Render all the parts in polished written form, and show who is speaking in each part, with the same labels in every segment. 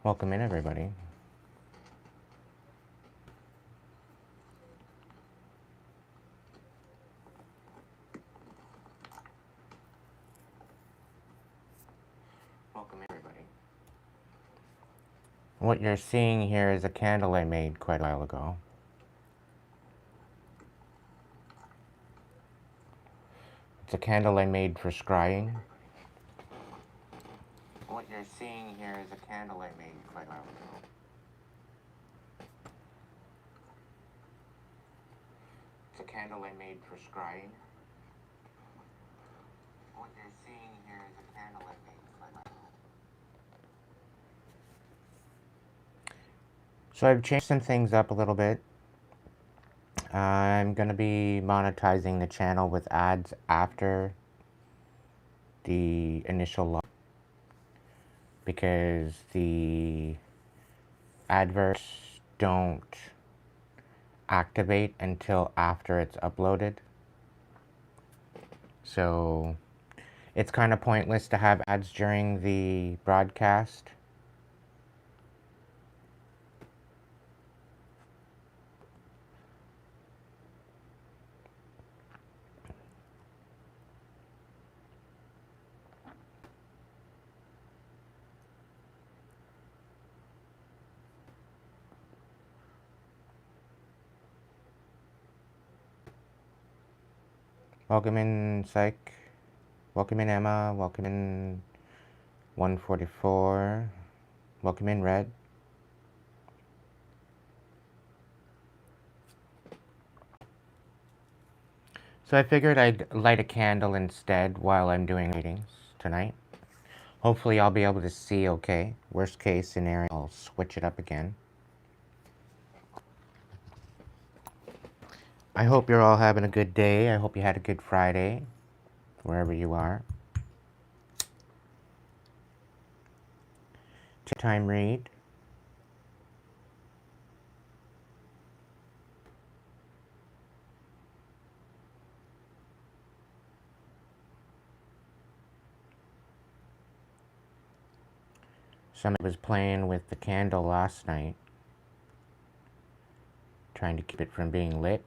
Speaker 1: Welcome in, everybody. Welcome, everybody. What you're seeing here is a candle I made quite a while ago. It's a candle I made for scrying. What you're seeing here is a candle I made quite a while ago. It's a candle I made for scrying. What you're seeing here is a candle I made quite a while ago. So I've changed some things up a little bit. I'm going to be monetizing the channel with ads after the initial launch, because the adverts don't activate until after it's uploaded. So it's kind of pointless to have ads during the broadcast. Welcome in, Psych. Welcome in, Emma. Welcome in, 144. Welcome in, Red. So I figured I'd light a candle instead while I'm doing readings tonight. Hopefully I'll be able to see okay. Worst case scenario, I'll switch it up again. I hope you're all having a good day. I hope you had a good Friday, wherever you are. Time read. Somebody was playing with the candle last night, trying to keep it from being lit.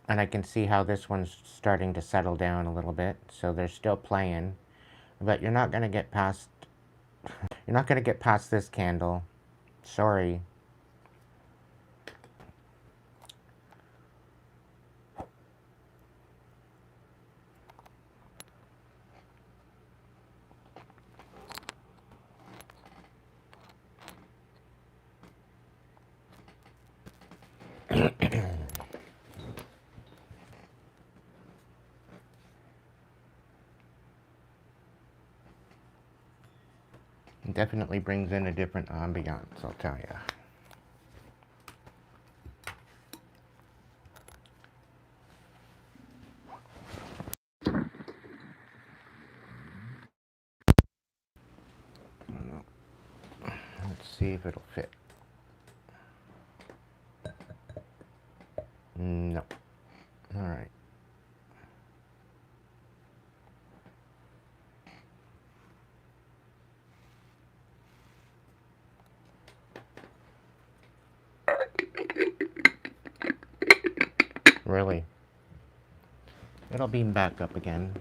Speaker 1: And I can see how this one's starting to settle down a little bit. So they're still playing, but you're not going to get past this candle. Sorry. It definitely brings in a different ambiance, I'll tell you. Let's see if it'll fit. No. All right. Really? It'll beam back up again.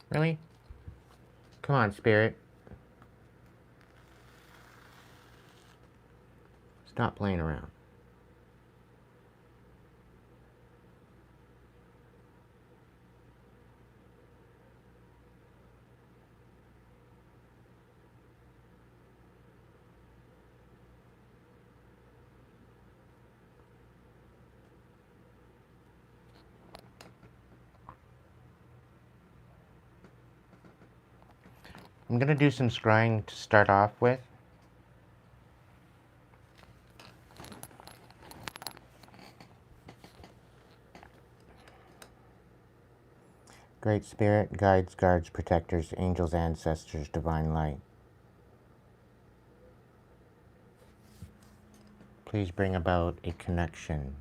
Speaker 1: Really? Come on, Spirit. Stop playing around. I'm going to do some scrying to start off with. Great Spirit, guides, guards, protectors, angels, ancestors, divine light, please bring about a connection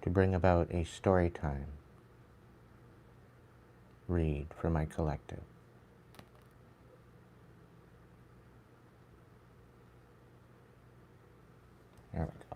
Speaker 1: to bring about a story time read for my collective. There we go.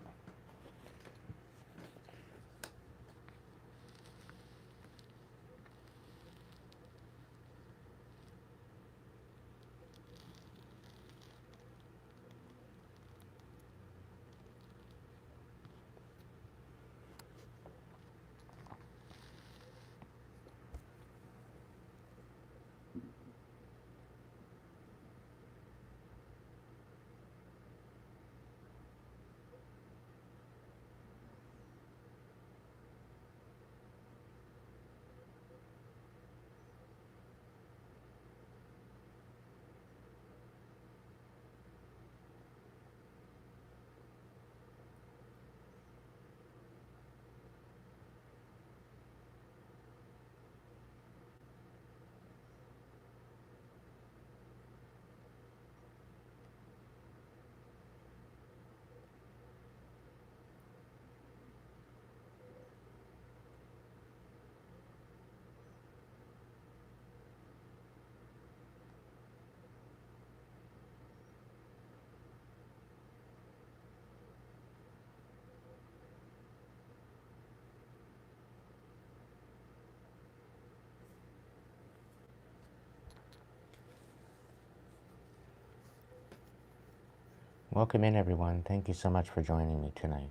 Speaker 1: Welcome in, everyone. Thank you so much for joining me tonight.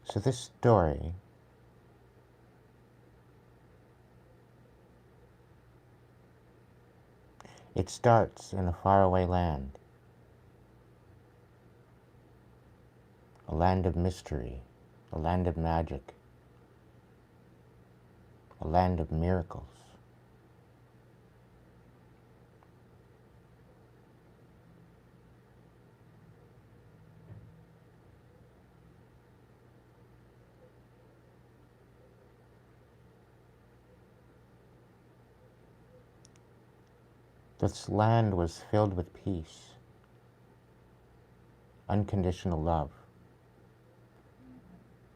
Speaker 1: So this story it starts in a faraway land, a land of mystery, a land of magic, a land of miracles. This land was filled with peace, unconditional love,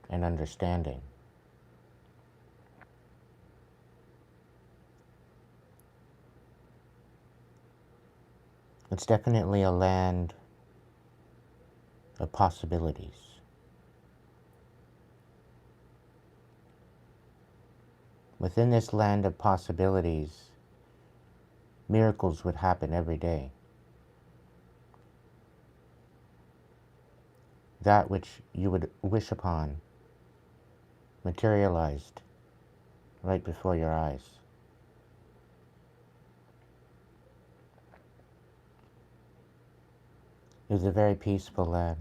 Speaker 1: and understanding. It's definitely a land of possibilities. Within this land of possibilities, miracles would happen every day. That which you would wish upon materialized right before your eyes. It was a very peaceful land.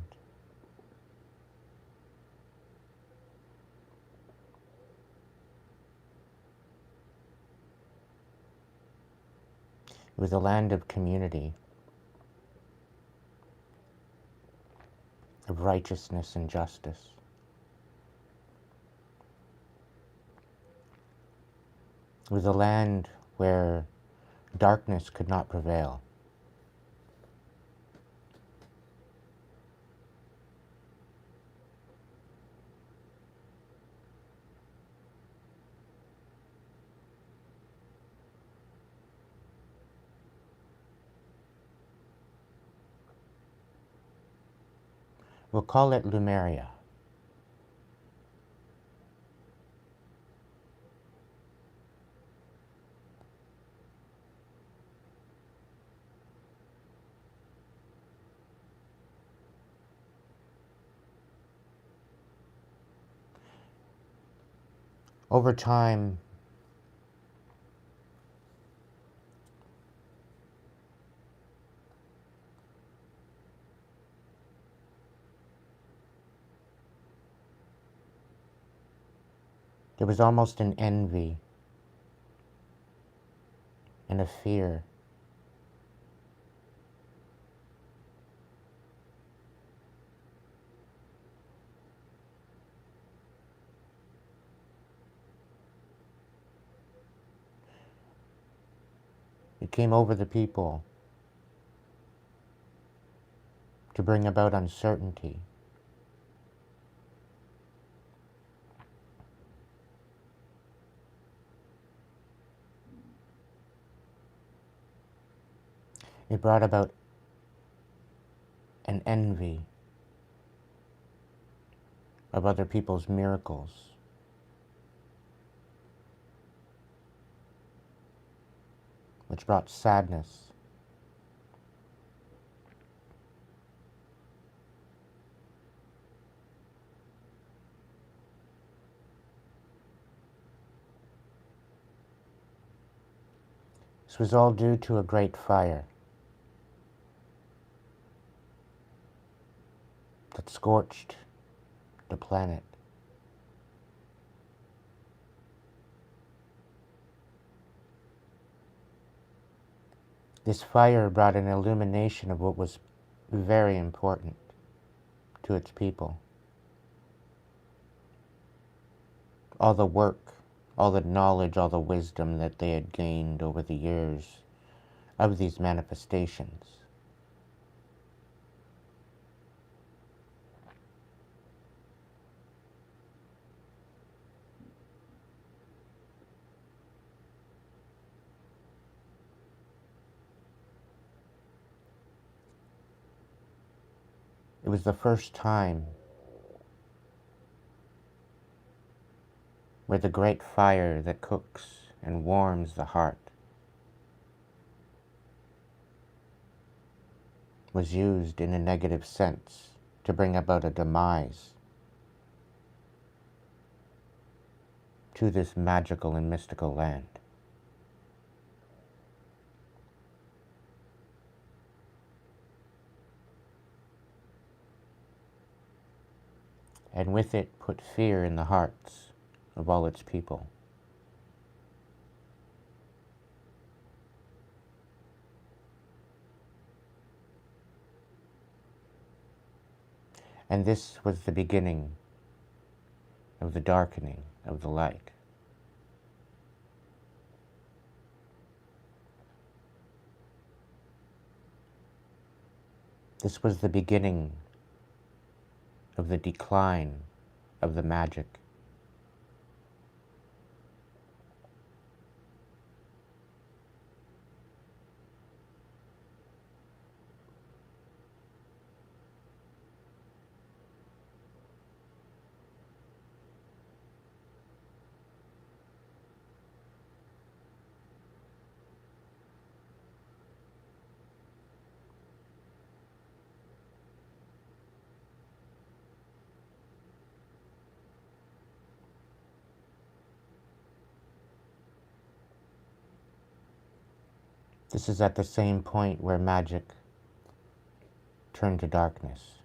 Speaker 1: It was a land of community, of righteousness and justice. It was a land where darkness could not prevail. We'll call it Lumeria. Over time, There was almost an envy and a fear. It came over the people to bring about uncertainty. It brought about an envy of other people's miracles, which brought sadness. This was all due to a great fire that scorched the planet. This fire brought an illumination of what was very important to its people. All the work, all the knowledge, all the wisdom that they had gained over the years of these manifestations. It was the first time where the great fire that cooks and warms the heart was used in a negative sense to bring about a demise to this magical and mystical land. And with it put fear in the hearts of all its people. And this was the beginning of the darkening of the light. This was the beginning of the decline of the magic. This is at the same point where magic turned to darkness.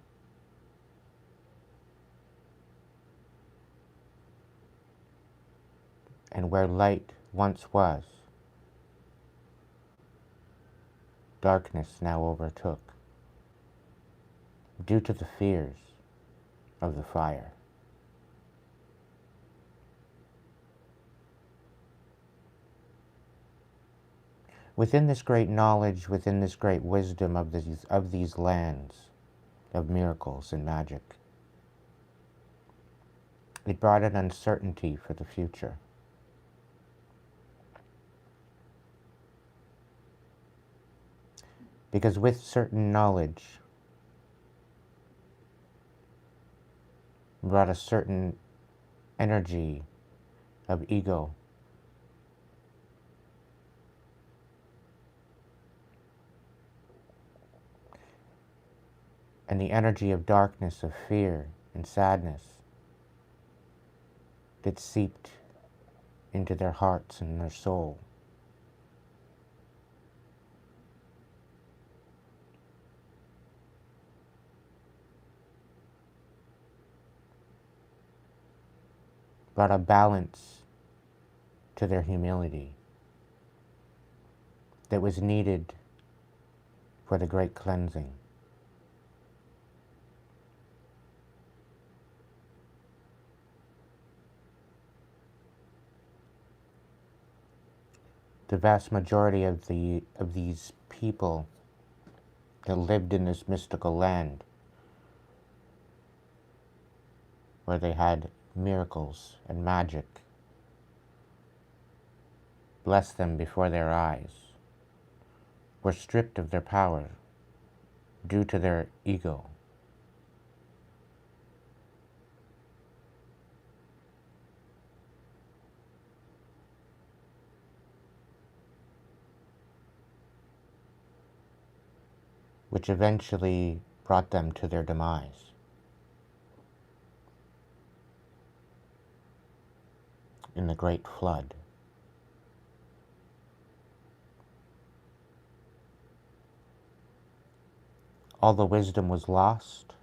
Speaker 1: And where light once was, darkness now overtook, due to the fears of the fire. Within this great knowledge, within this great wisdom of these lands of miracles and magic, it brought an uncertainty for the future. Because with certain knowledge brought a certain energy of ego. And the energy of darkness, of fear and sadness that seeped into their hearts and their soul. brought a balance to their humility that was needed for the great cleansing. The vast majority of these people that lived in this mystical land, where they had miracles and magic bless them before their eyes, were stripped of their power due to their ego. Which eventually brought them to their demise. In the Great Flood. All the wisdom was lost.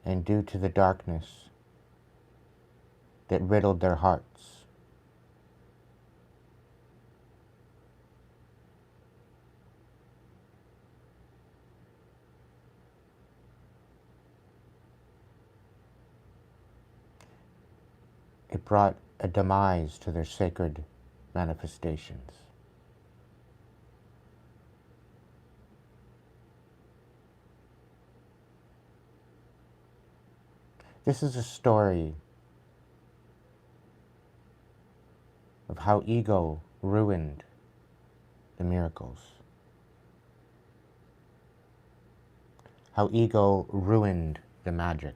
Speaker 1: And due to the darkness that riddled their hearts, it brought a demise to their sacred manifestations. This is a story of how ego ruined the miracles. How ego ruined the magic.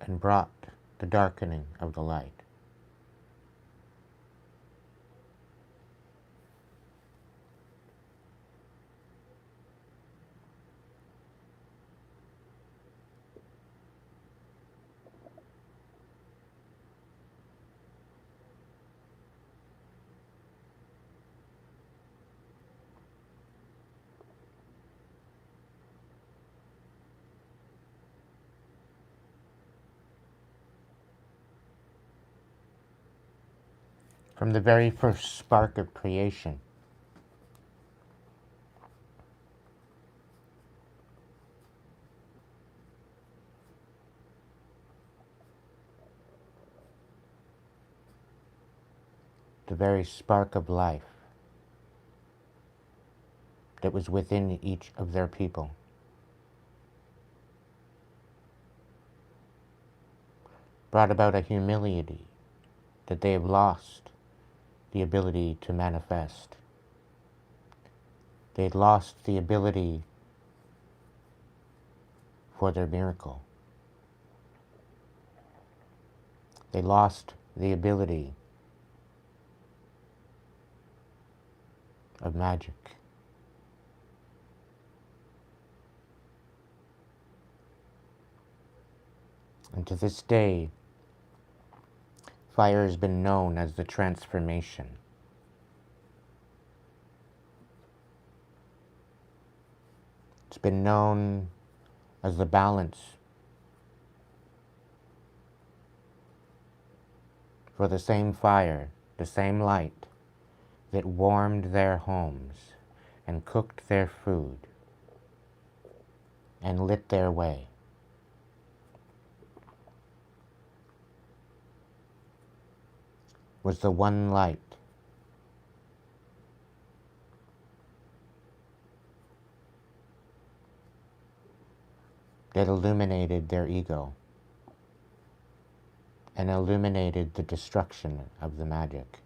Speaker 1: And brought the darkening of the light. From the very first spark of creation, the very spark of life that was within each of their people, brought about a humility that they have lost the ability to manifest. They had lost the ability for their miracle. They lost the ability of magic. And to this day, fire has been known as the transformation. It's been known as the balance for the same fire, the same light that warmed their homes and cooked their food and lit their way. Was the one light that illuminated their ego and illuminated the destruction of the magic.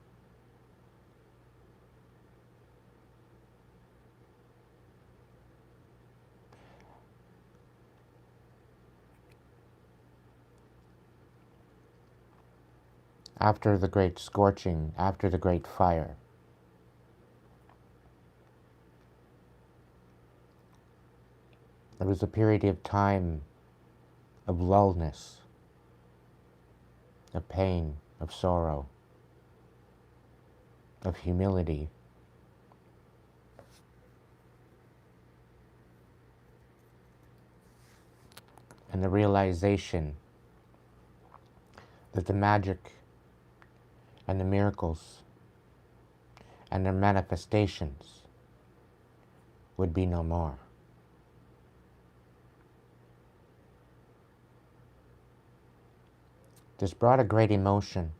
Speaker 1: After the great scorching, after the great fire, There was a period of time of lullness, of pain, of sorrow, of humility, and the realization that the magic and the miracles and their manifestations would be no more. This brought a great emotion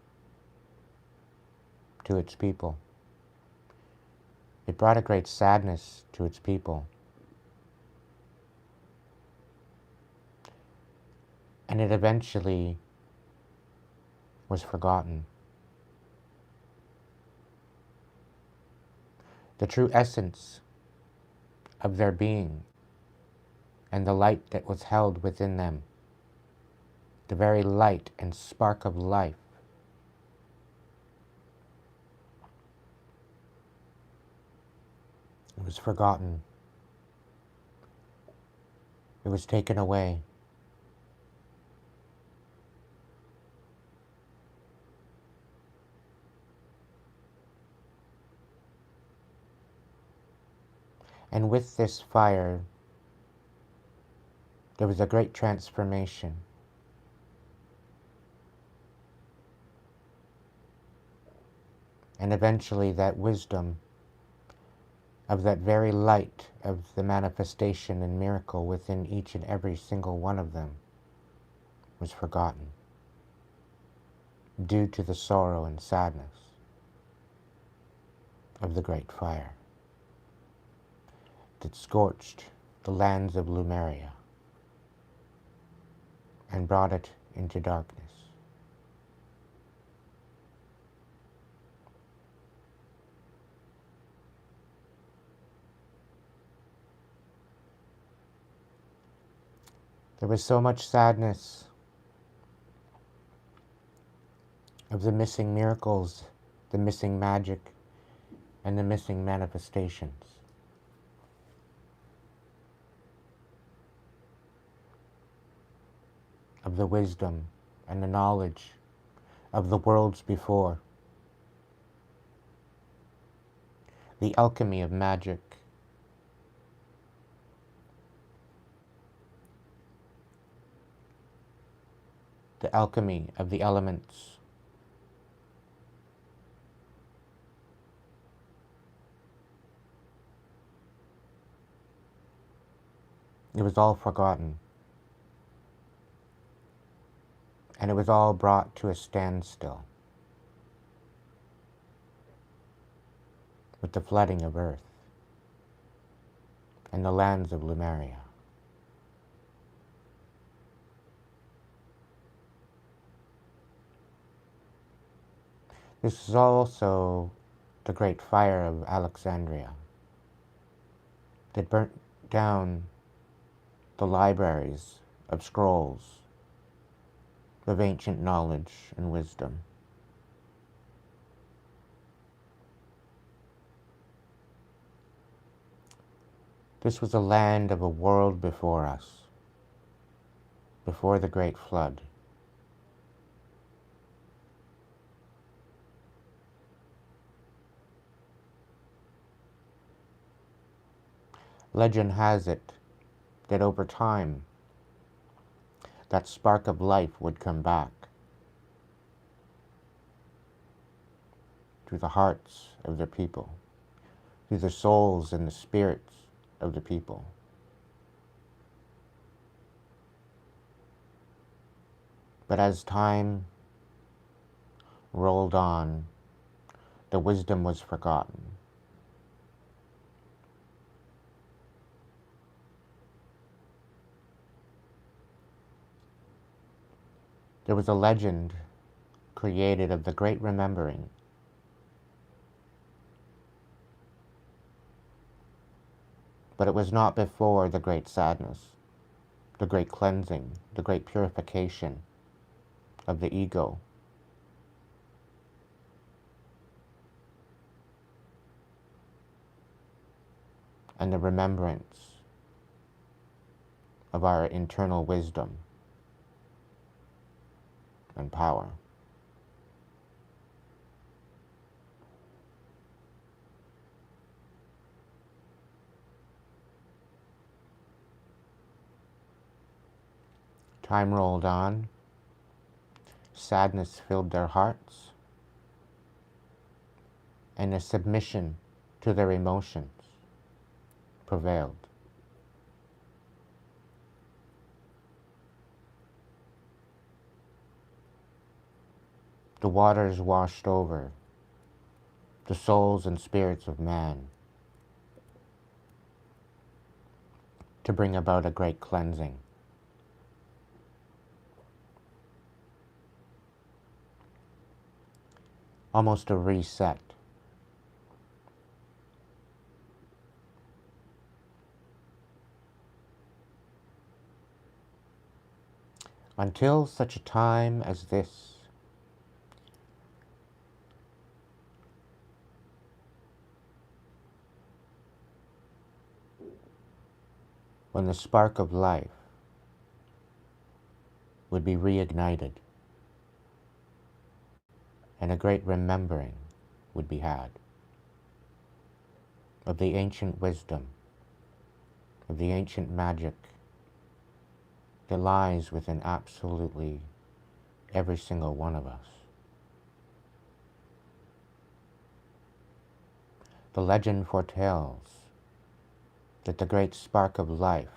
Speaker 1: to its people. It brought a great sadness to its people. And it eventually was forgotten. The true essence of their being and the light that was held within them, the very light and spark of life, it was forgotten. It was taken away. And with this fire, there was a great transformation. And eventually that wisdom of that very light of the manifestation and miracle within each and every single one of them was forgotten due to the sorrow and sadness of the great fire that scorched the lands of Lemuria and brought it into darkness. There was so much sadness of the missing miracles, the missing magic, and the missing manifestations. Of the wisdom and the knowledge of the worlds before. The alchemy of magic. The alchemy of the elements. It was all forgotten. And it was all brought to a standstill with the flooding of earth and the lands of Lemuria. This is also the great fire of Alexandria that burnt down the libraries of scrolls of ancient knowledge and wisdom. This was a land of a world before us, before the great flood. Legend has it that over time, that spark of life would come back to the hearts of their people, to the souls and the spirits of the people. But as time rolled on, the wisdom was forgotten. There was a legend created of the great remembering. But it was not before the great sadness, the great cleansing, the great purification of the ego. And the remembrance of our internal wisdom and power. Time rolled on, sadness filled their hearts, and a submission to their emotions prevailed. The waters washed over the souls and spirits of man to bring about a great cleansing. Almost a reset. Until such a time as this, when the spark of life would be reignited and a great remembering would be had of the ancient wisdom, of the ancient magic that lies within absolutely every single one of us. The legend foretells that the great spark of life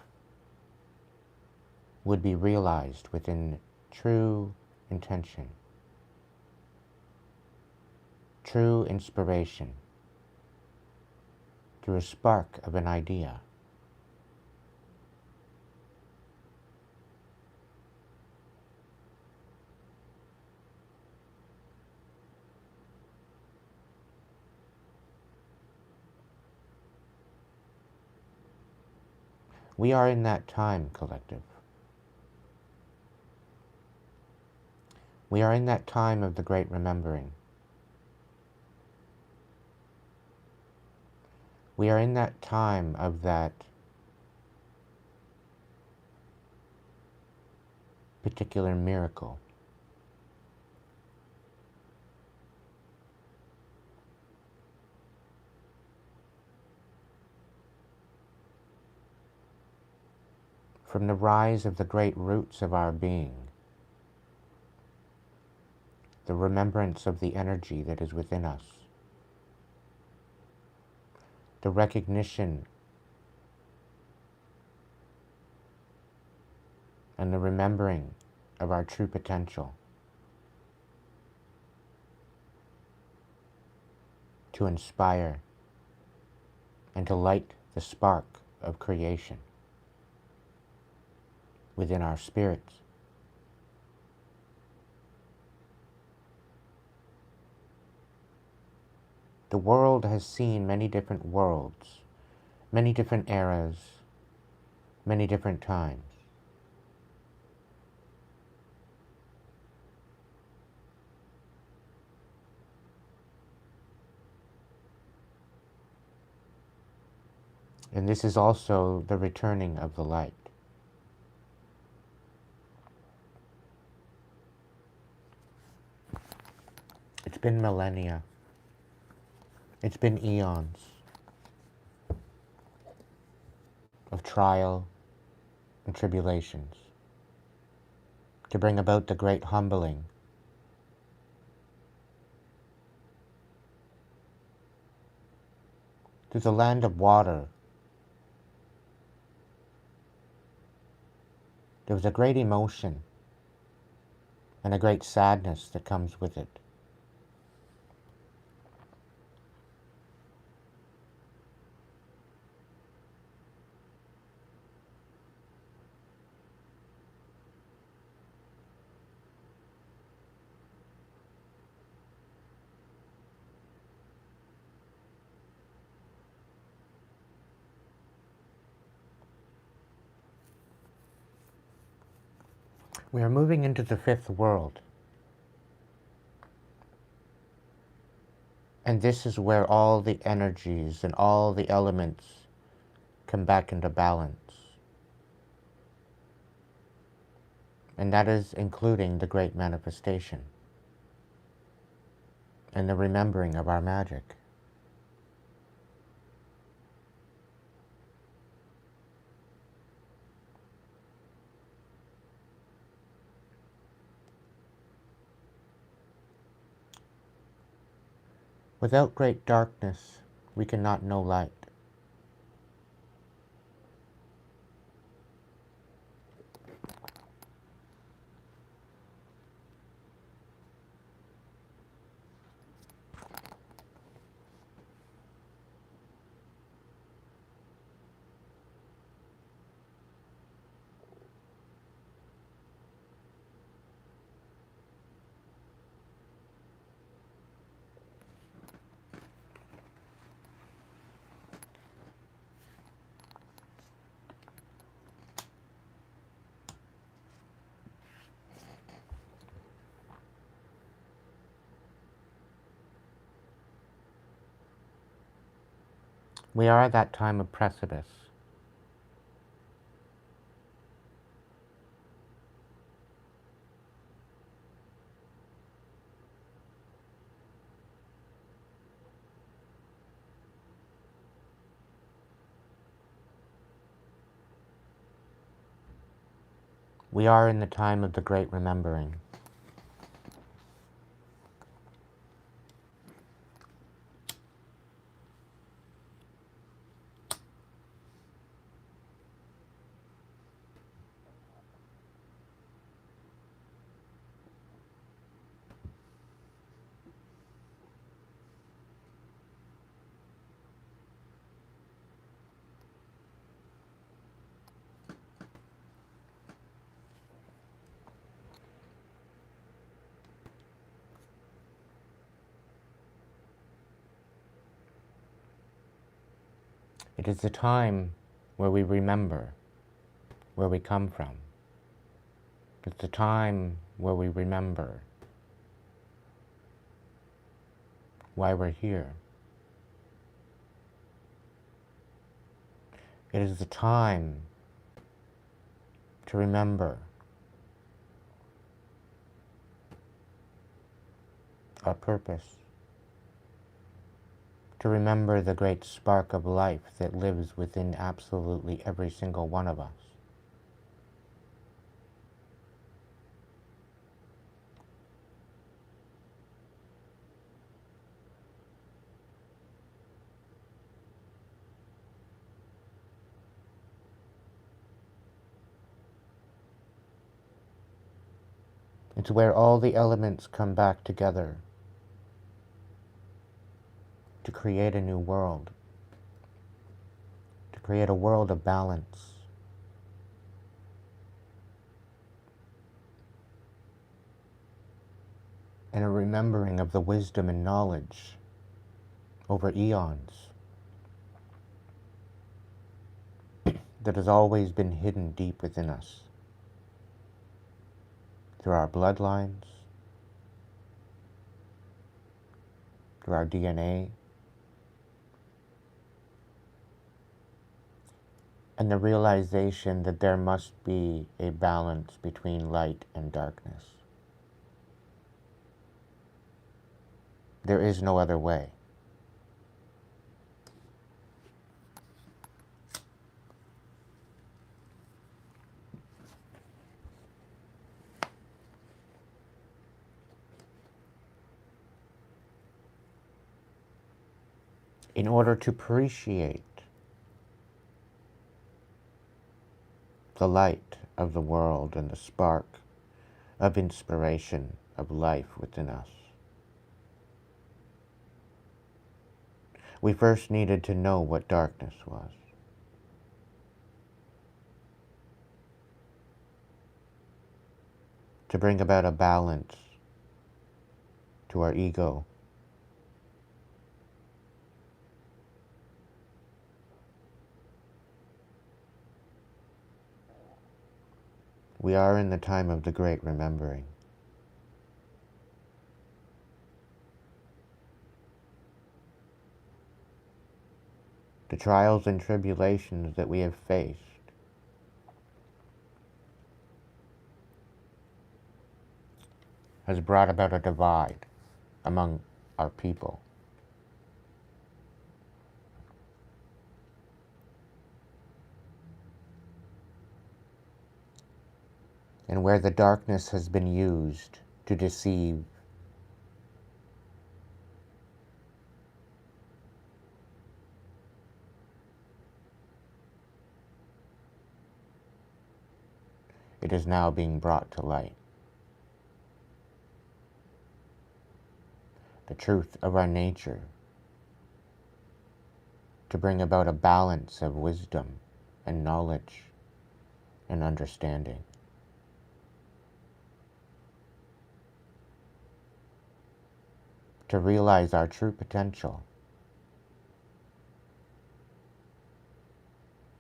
Speaker 1: would be realized within true intention, true inspiration, through a spark of an idea. We are in that time, collective. We are in that time of the great remembering. We are in that time of that particular miracle. From the rise of the great roots of our being, the remembrance of the energy that is within us, the recognition and the remembering of our true potential to inspire and to light the spark of creation within our spirits. The world has seen many different worlds, many different eras, many different times. And this is also the returning of the light. It's been millennia. It's been eons of trial and tribulations to bring about the great humbling to the land of water. There was a great emotion and a great sadness that comes with it. We are moving into the fifth world. And this is where all the energies and all the elements come back into balance. and that is including the great manifestation and the remembering of our magic. Without great darkness, we cannot know light. We are at that time of precipice. We are in the time of the great remembering. It is the time where we remember where we come from. It's the time where we remember why we're here. It is the time to remember our purpose, to remember the great spark of life that lives within absolutely every single one of us. It's where all the elements come back together to create a new world, to create a world of balance. And a remembering of the wisdom and knowledge over eons that has always been hidden deep within us, through our bloodlines, through our DNA, and the realization that there must be a balance between light and darkness. There is no other way. In order to appreciate the light of the world and the spark of inspiration of life within us, we first needed to know what darkness was. To bring about a balance to our ego, we are in the time of the great remembering. The trials and tribulations that we have faced has brought about a divide among our people. And where the darkness has been used to deceive, it is now being brought to light. The truth of our nature, to bring about a balance of wisdom and knowledge and understanding. To realize our true potential,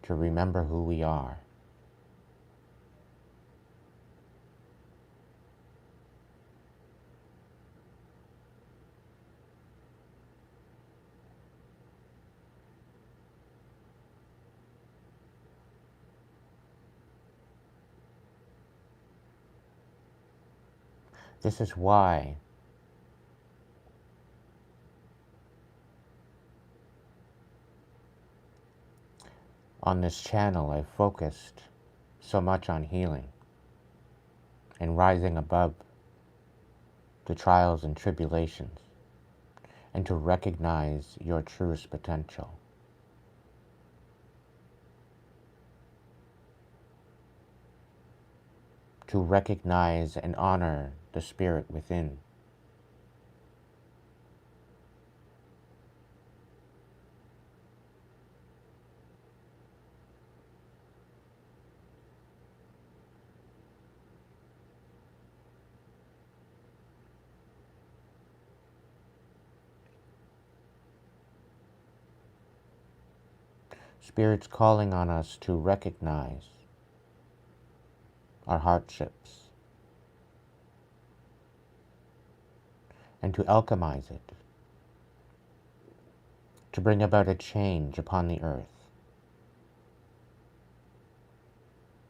Speaker 1: to remember who we are. This is why on this channel I've focused so much on healing and rising above the trials and tribulations, and to recognize your truest potential. To recognize and honor the spirit within. Spirit's calling on us to recognize our hardships and to alchemize it, to bring about a change upon the earth,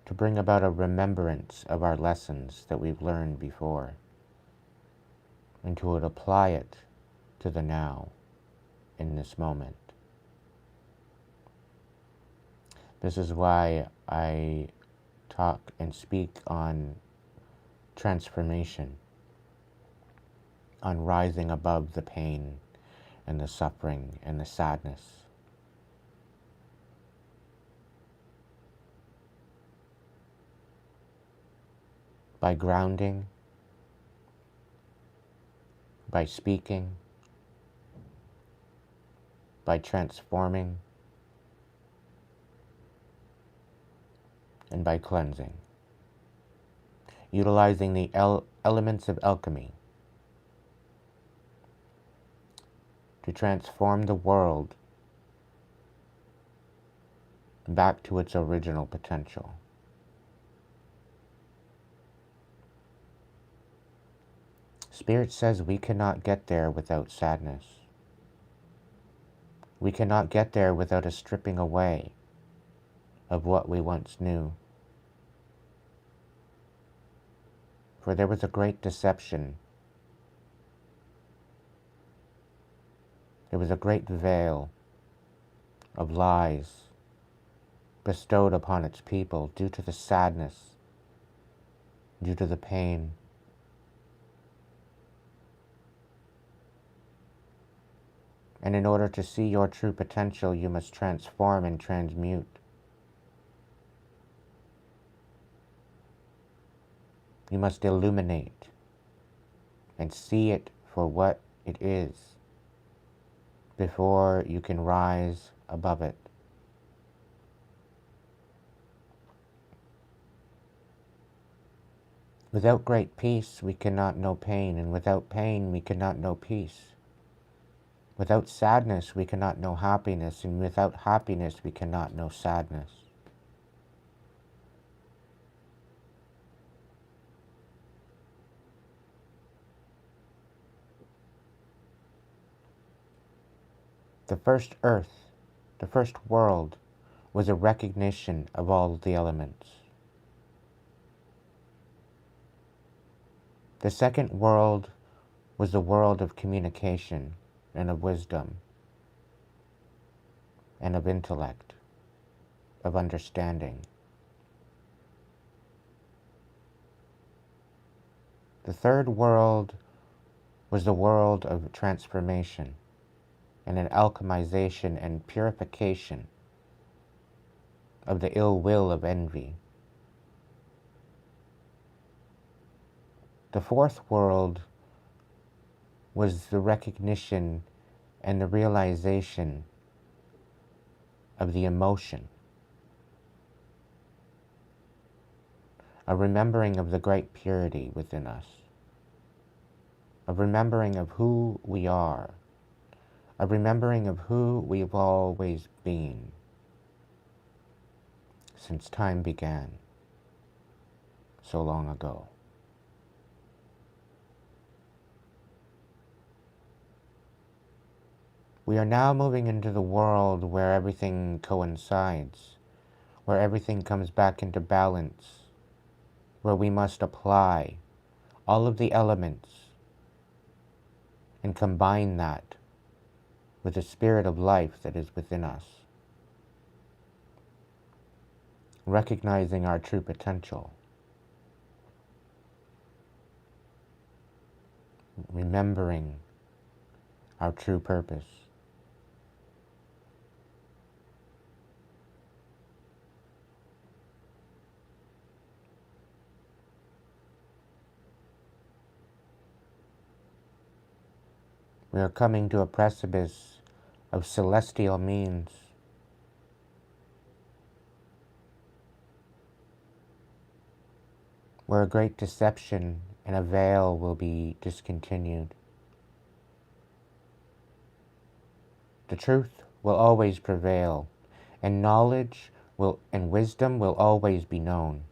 Speaker 1: to bring about a remembrance of our lessons that we've learned before, and to apply it to the now, in this moment. This is why I talk and speak on transformation, on rising above the pain and the suffering and the sadness. By grounding, by speaking, by transforming, and by cleansing. Utilizing the elements of alchemy to transform the world back to its original potential. Spirit says we cannot get there without sadness. We cannot get there without a stripping away of what we once knew. For there was a great deception. There was a great veil of lies bestowed upon its people due to the sadness, due to the pain. And in order to see your true potential, you must transform and transmute. You must illuminate and see it for what it is before you can rise above it. Without great peace, we cannot know pain, and without pain, we cannot know peace. Without sadness, we cannot know happiness, and without happiness, we cannot know sadness. The first earth, the first world, was a recognition of all the elements. The second world was the world of communication and of wisdom and of intellect, of understanding. The third world was the world of transformation and an alchemization and purification of the ill will of envy. The fourth world was the recognition and the realization of the emotion, a remembering of the great purity within us, a remembering of who we are, a remembering of who we've always been since time began so long ago. We are now moving into the world where everything coincides, where everything comes back into balance, where we must apply all of the elements and combine that with the spirit of life that is within us, recognizing our true potential, remembering our true purpose. We are coming to a precipice of celestial means, where a great deception and a veil will be discontinued. The truth will always prevail, and knowledge and wisdom will always be known.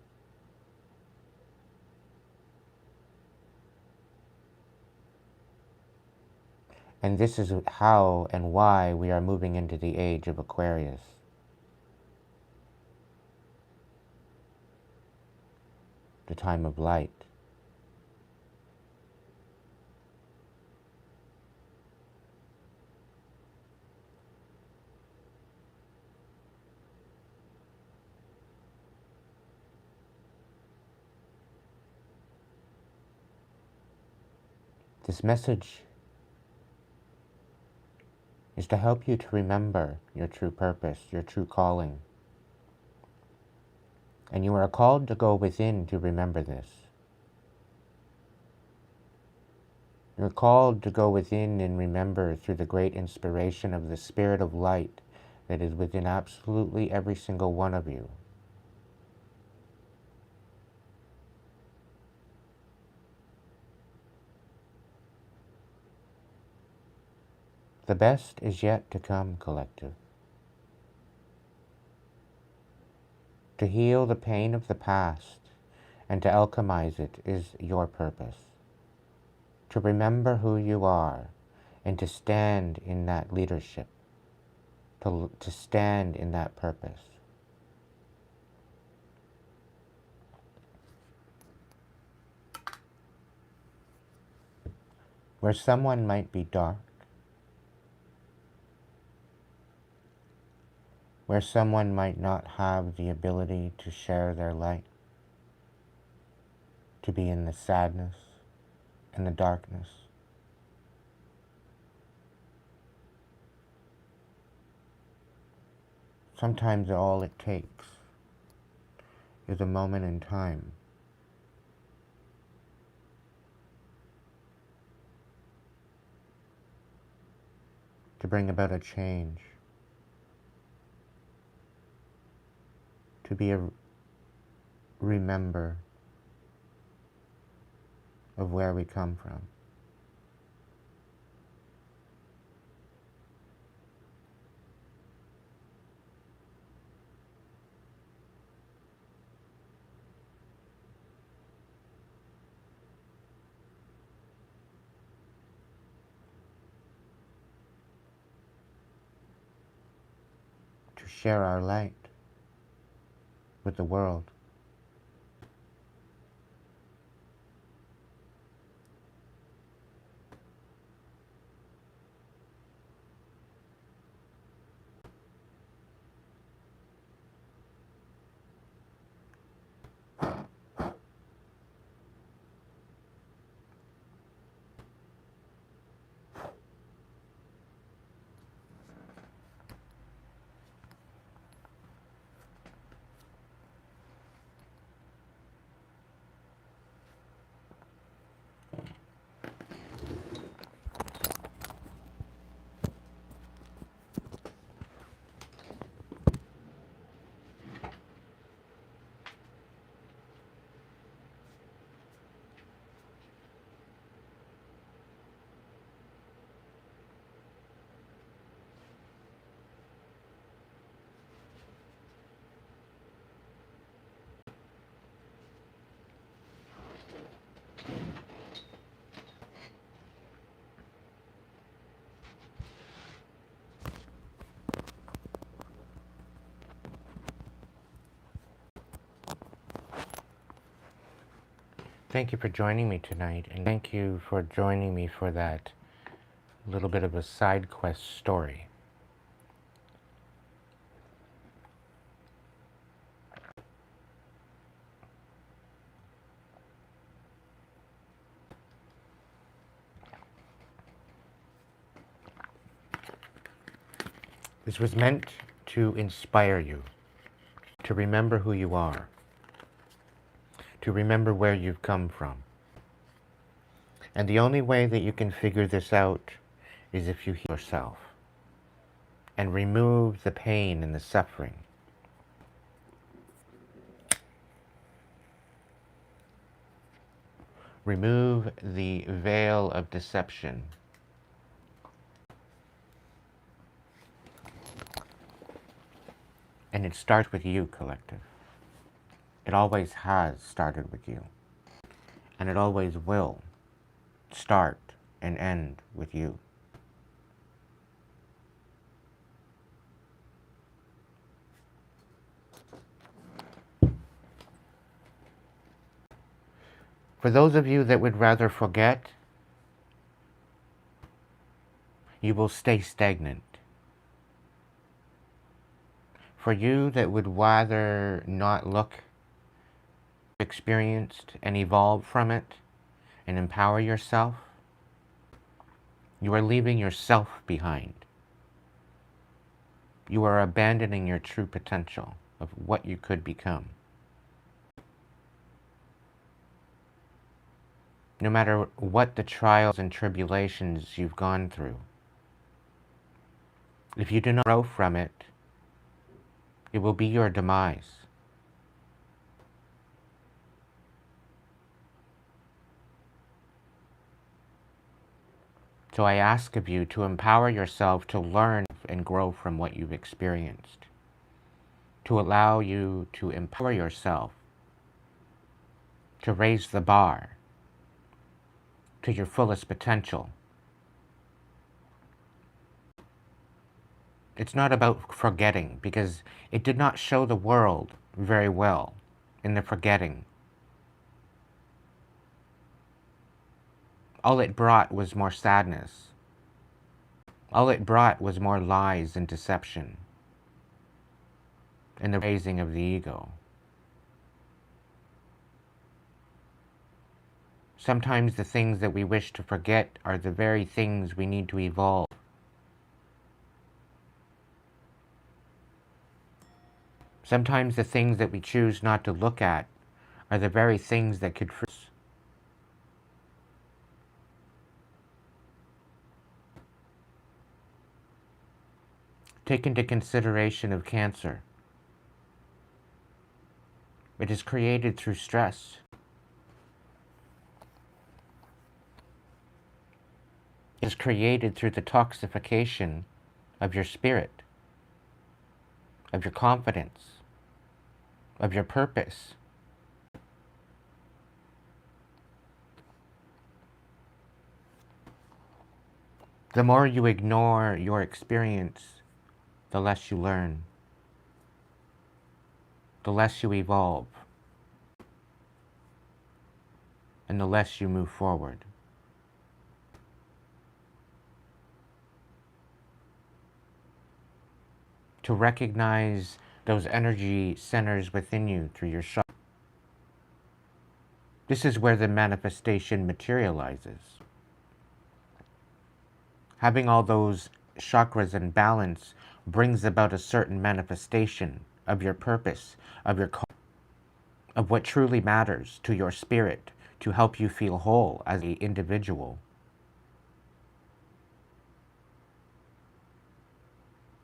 Speaker 1: And this is how and why we are moving into the age of Aquarius. The time of light. This message is to help you to remember your true purpose, your true calling. And you are called to go within to remember this. You're called to go within and remember through the great inspiration of the spirit of light that is within absolutely every single one of you. The best is yet to come, collective. To heal the pain of the past and to alchemize it is your purpose. To remember who you are and to stand in that leadership, to stand in that purpose. Where someone might be dark, where someone might not have the ability to share their light, to be in the sadness and the darkness. Sometimes all it takes is a moment in time to bring about a change, to be a remember of where we come from. To share our light with the world. Thank you for joining me tonight, and thank you for joining me for that little bit of a side quest story. This was meant to inspire you, to remember who you are, to remember where you've come from. And the only way that you can figure this out is if you heal yourself and remove the pain and the suffering. Remove the veil of deception. And it starts with you, collective. It always has started with you. And it always will start and end with you. For those of you that would rather forget, you will stay stagnant. For you that would rather not look, experienced, and evolve from it, and empower yourself, you are leaving yourself behind. You are abandoning your true potential of what you could become. No matter what the trials and tribulations you've gone through, if you do not grow from it, it will be your demise. So I ask of you to empower yourself to learn and grow from what you've experienced, to allow you to empower yourself to raise the bar to your fullest potential. It's not about forgetting, because it did not show the world very well in the forgetting. All it brought was more sadness. All it brought was more lies and deception and the raising of the ego. Sometimes the things that we wish to forget are the very things we need to evolve. Sometimes the things that we choose not to look at are the very things that could free us. Take into consideration of cancer. It is created through stress. It is created through the toxification of your spirit, of your confidence, of your purpose. The more you ignore your experience, the less you learn, the less you evolve, and the less you move forward. To recognize those energy centers within you through your chakra. This is where the manifestation materializes. Having all those chakras in balance brings about a certain manifestation of your purpose, of your of what truly matters to your spirit, to help you feel whole as an individual.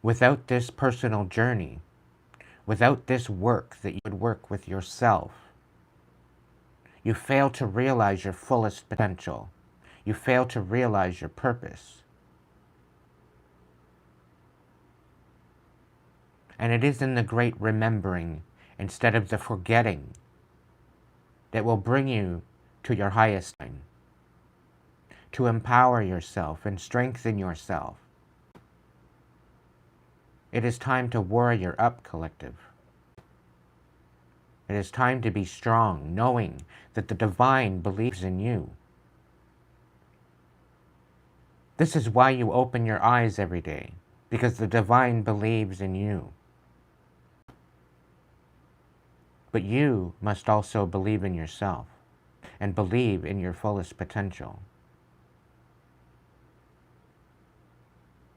Speaker 1: Without this personal journey, without this work that you would work with yourself, you fail to realize your fullest potential. You fail to realize your purpose. And it is in the great remembering, instead of the forgetting, that will bring you to your highest thing, to empower yourself and strengthen yourself. It is time to warrior up, collective. It is time to be strong, knowing that the divine believes in you. This is why you open your eyes every day, because the divine believes in you. But you must also believe in yourself and believe in your fullest potential.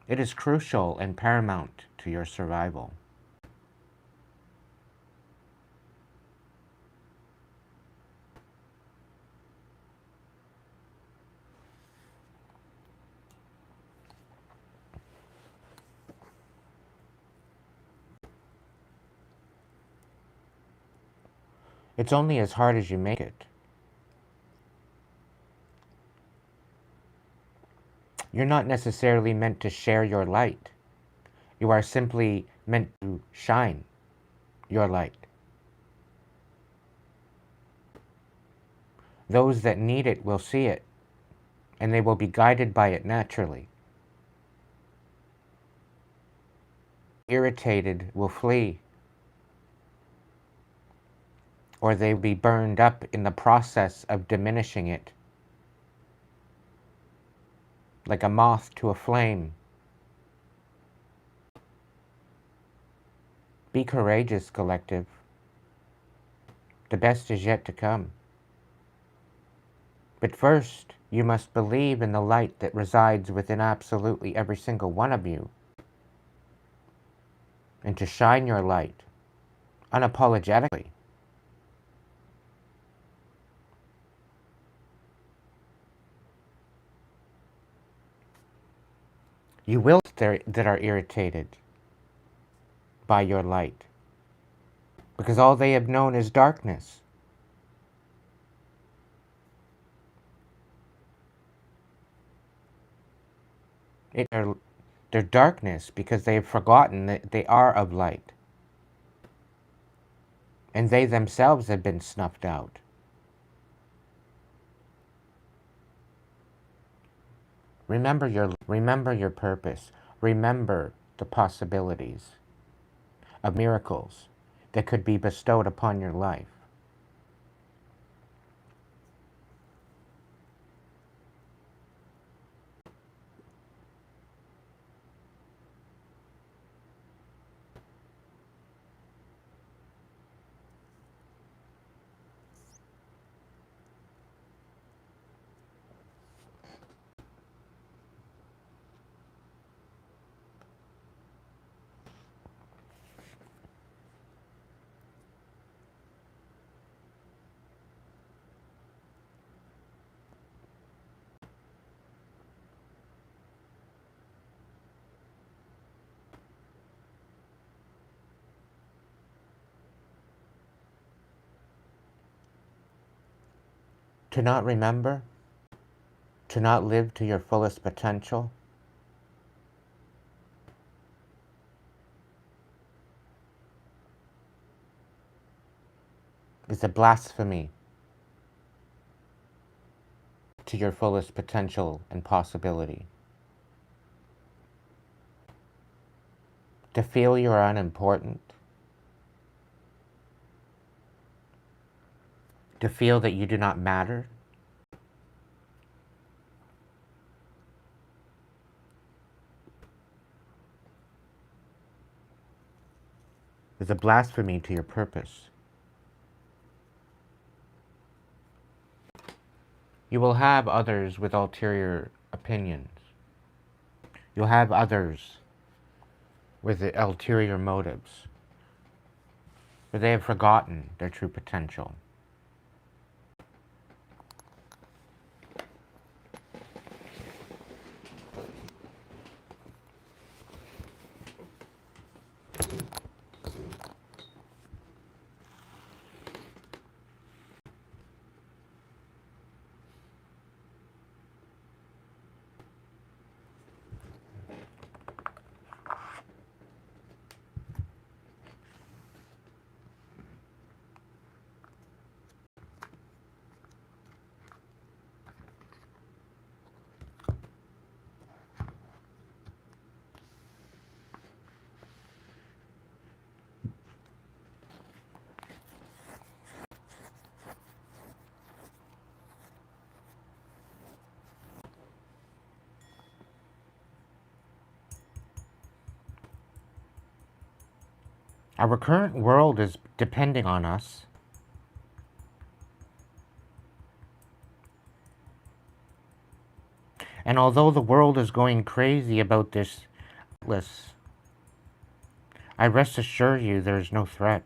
Speaker 1: It is crucial and paramount to your survival. It's only as hard as you make it. You're not necessarily meant to share your light. You are simply meant to shine your light. Those that need it will see it, and they will be guided by it naturally. Irritated will flee, or they will be burned up in the process of diminishing it, like a moth to a flame. Be courageous, collective. The best is yet to come. But first, you must believe in the light that resides within absolutely every single one of you, and to shine your light unapologetically. You will that are irritated by your light, because all they have known is darkness. They're darkness because they have forgotten that they are of light, and they themselves have been snuffed out. Remember your purpose. Remember the possibilities of miracles that could be bestowed upon your life. To not remember, to not live to your fullest potential, is a blasphemy to your fullest potential and possibility. To feel you are unimportant, to feel that you do not matter, is a blasphemy to your purpose. You will have others with ulterior opinions. You'll have others with ulterior motives, but they have forgotten their true potential. Our current world is depending on us. And although the world is going crazy about this, I rest assure you there is no threat.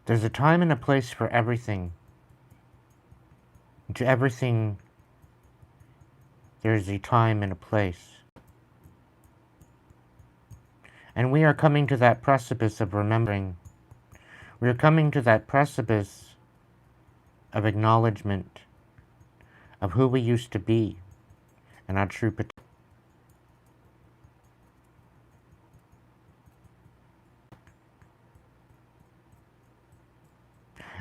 Speaker 1: There's a time and a place for everything. To everything, there's a time and a place. And we are coming to that precipice of remembering. We are coming to that precipice of acknowledgement of who we used to be and our true potential.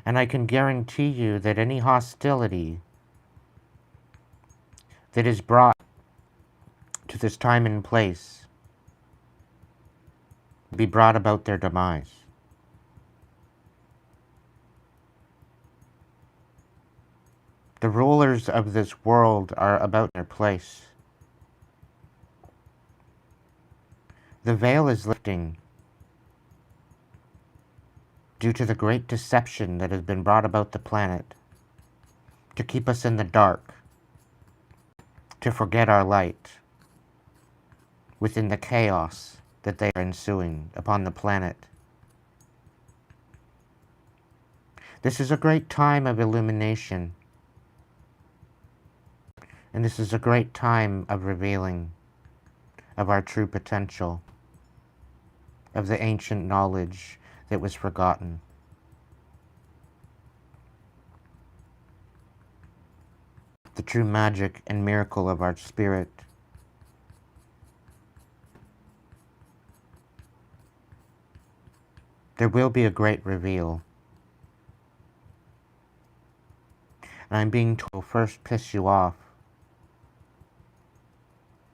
Speaker 1: And I can guarantee you that any hostility that is brought to this time and place will be brought about their demise. The rulers of this world are about their place. The veil is lifting due to the great deception that has been brought about the planet to keep us in the dark, to forget our light within the chaos that they are ensuing upon the planet. This is a great time of illumination, and this is a great time of revealing of our true potential, of the ancient knowledge that was forgotten. The true magic and miracle of our spirit. There will be a great reveal. And I'm being told will first piss you off,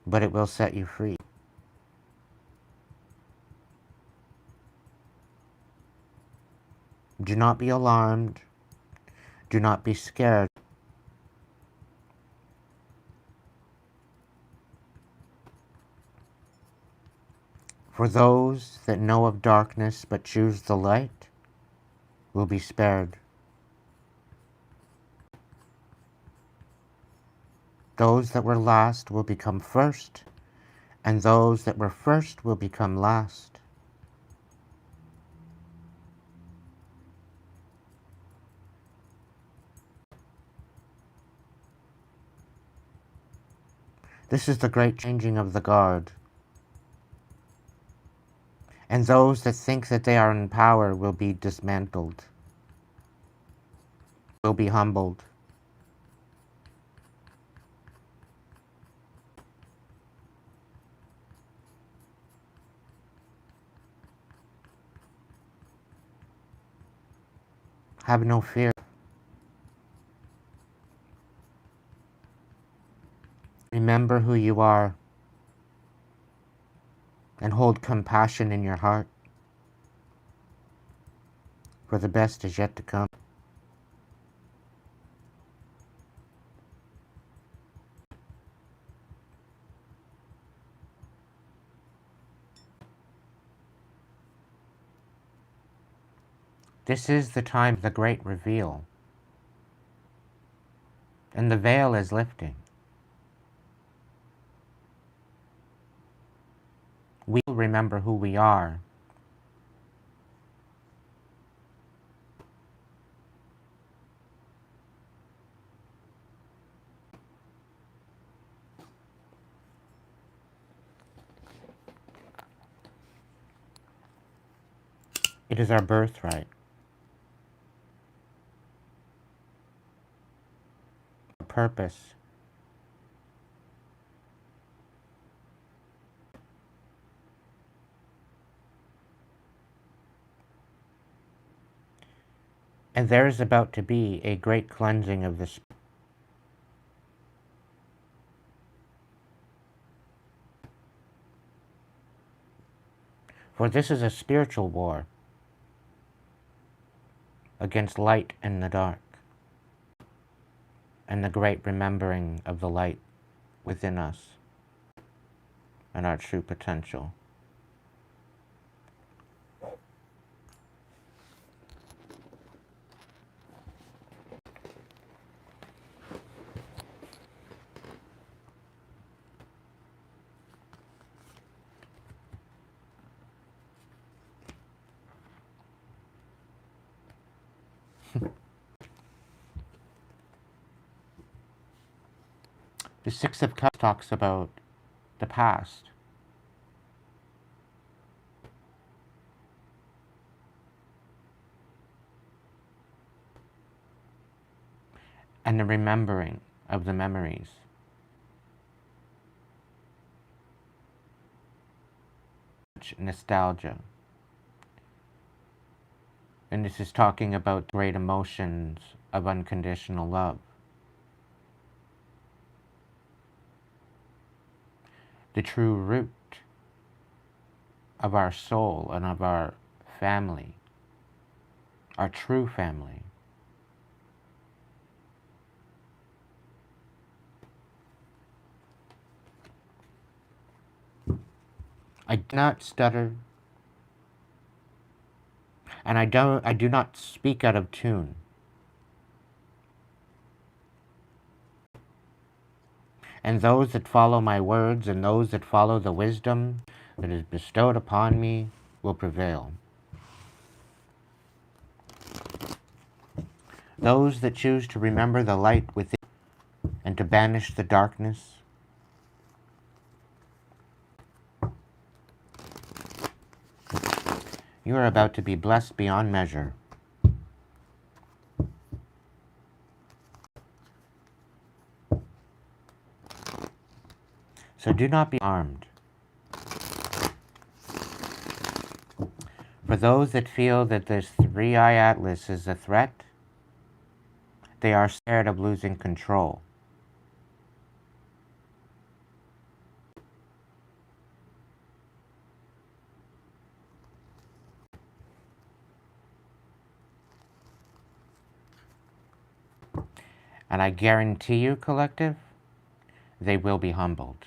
Speaker 1: but it will set you free. Do not be alarmed. Do not be scared. For those that know of darkness but choose the light will be spared. Those that were last will become first, and those that were first will become last. This is the great changing of the guard. And those that think that they are in power will be dismantled, will be humbled. Have no fear. Remember who you are and hold compassion in your heart, for the best is yet to come. This is the time of the great reveal, and the veil is lifting. We will remember who we are. It is our birthright, our purpose. And there is about to be a great cleansing of the spirit. For this is a spiritual war against light and the dark, and the great remembering of the light within us and our true potential. The Six of Cups talks about the past. And the remembering of the memories. Nostalgia. And this is talking about great emotions of unconditional love. The true root of our soul and of our family, our true family. I do not stutter, and I do not speak out of tune. And those that follow my words and those that follow the wisdom that is bestowed upon me will prevail. Those that choose to remember the light within and to banish the darkness, you are about to be blessed beyond measure. So do not be alarmed. For those that feel that this three-eye atlas is a threat, they are scared of losing control. And I guarantee you, collective, they will be humbled.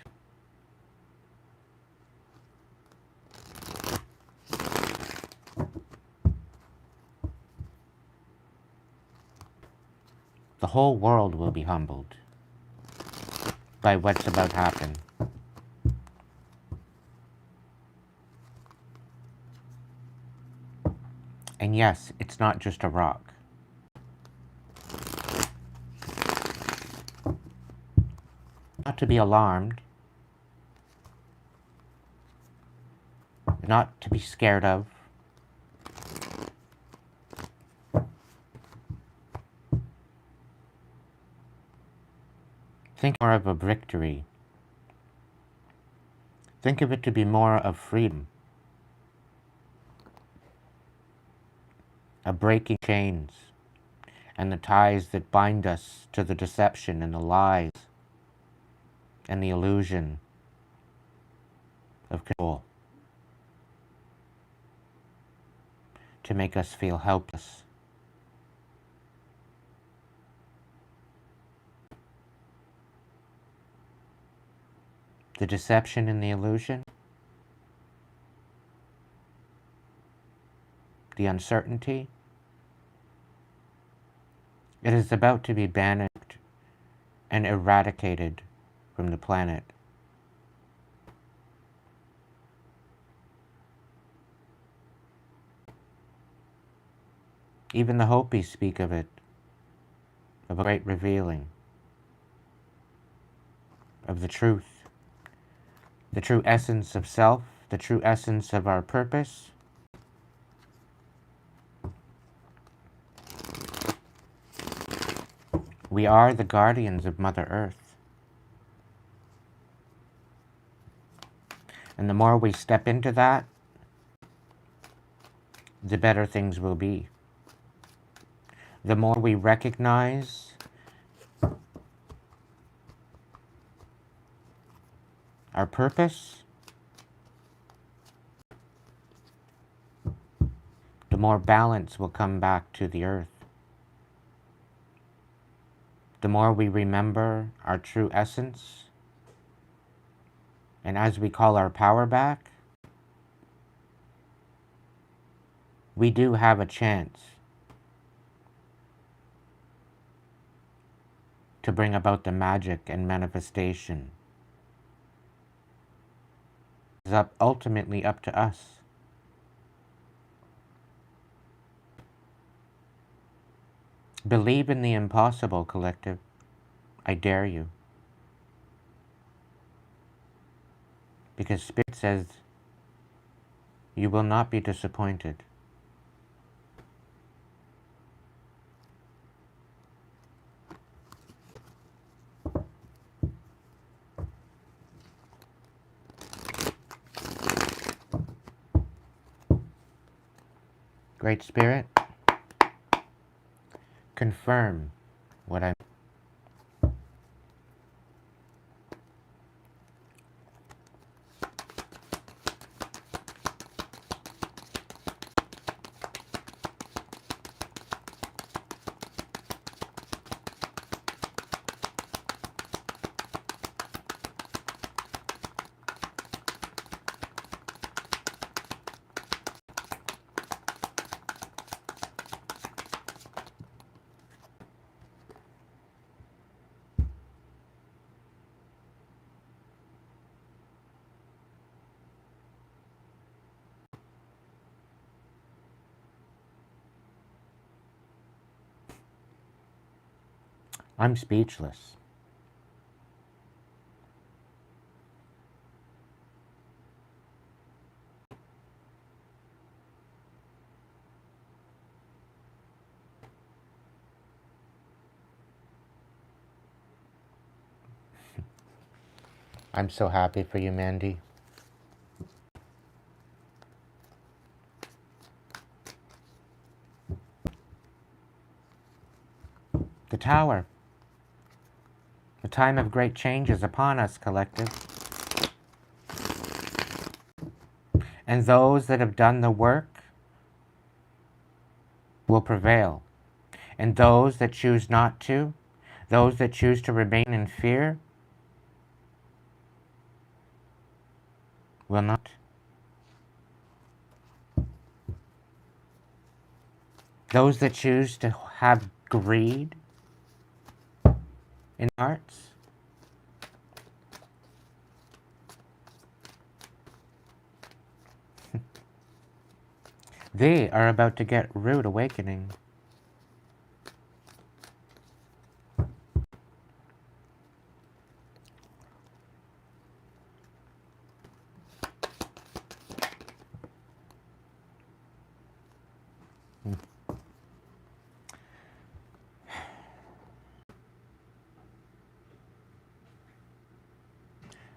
Speaker 1: The whole world will be humbled by what's about to happen. And yes, it's not just a rock. Not to be alarmed, not to be scared of. Think more of a victory. Think of it to be more of freedom. A breaking chains and the ties that bind us to the deception and the lies and the illusion of control to make us feel helpless. The deception and the illusion, the uncertainty, it is about to be banished and eradicated from the planet. Even the Hopis speak of it, of a great revealing of the true essence of self, the true essence of our purpose, We are the guardians of Mother Earth. And the more we step into that, the better things will be. The more we recognize our purpose, the more balance will come back to the earth. The more we remember our true essence, and as we call our power back, we do have a chance to bring about the magic and manifestation. It's ultimately up to us. Believe in the impossible, collective. I dare you. Because Spirit says you will not be disappointed. Great Spirit, confirm what I... I'm speechless. I'm so happy for you, Mandy. The Tower. The time of great change is upon us, collective. And those that have done the work will prevail. And those that choose not to, those that choose to remain in fear, will not. Those that choose to have greed in hearts, they are about to get rude awakening.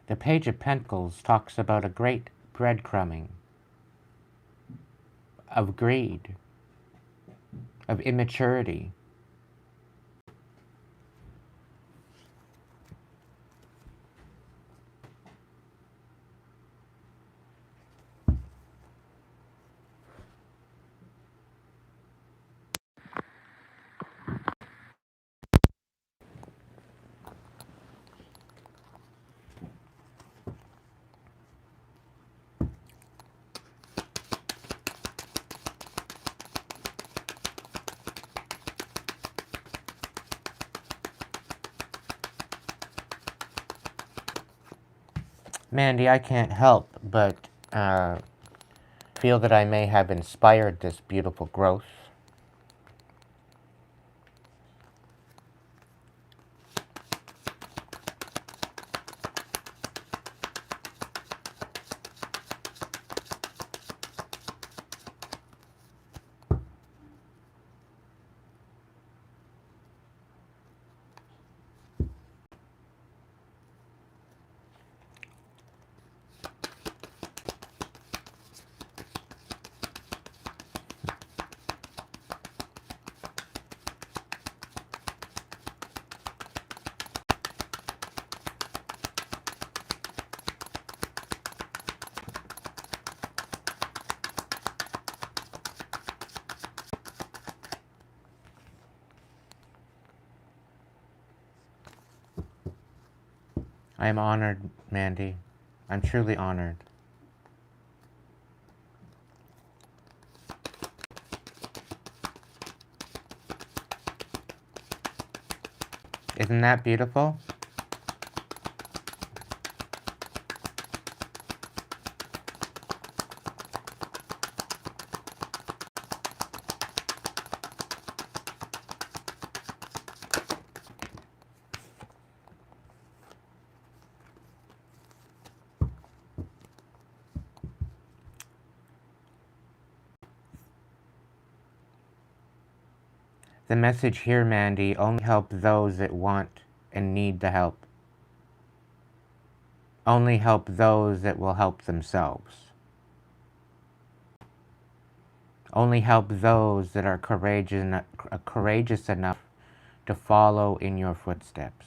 Speaker 1: The Page of Pentacles talks about a great breadcrumbing of greed, of immaturity. Mandy, I can't help but feel that I may have inspired this beautiful growth. I am honored, Mandy. I'm truly honored. Isn't that beautiful? The message here, Mandy, only help those that want and need the help. Only help those that will help themselves. Only help those that are courageous enough to follow in your footsteps.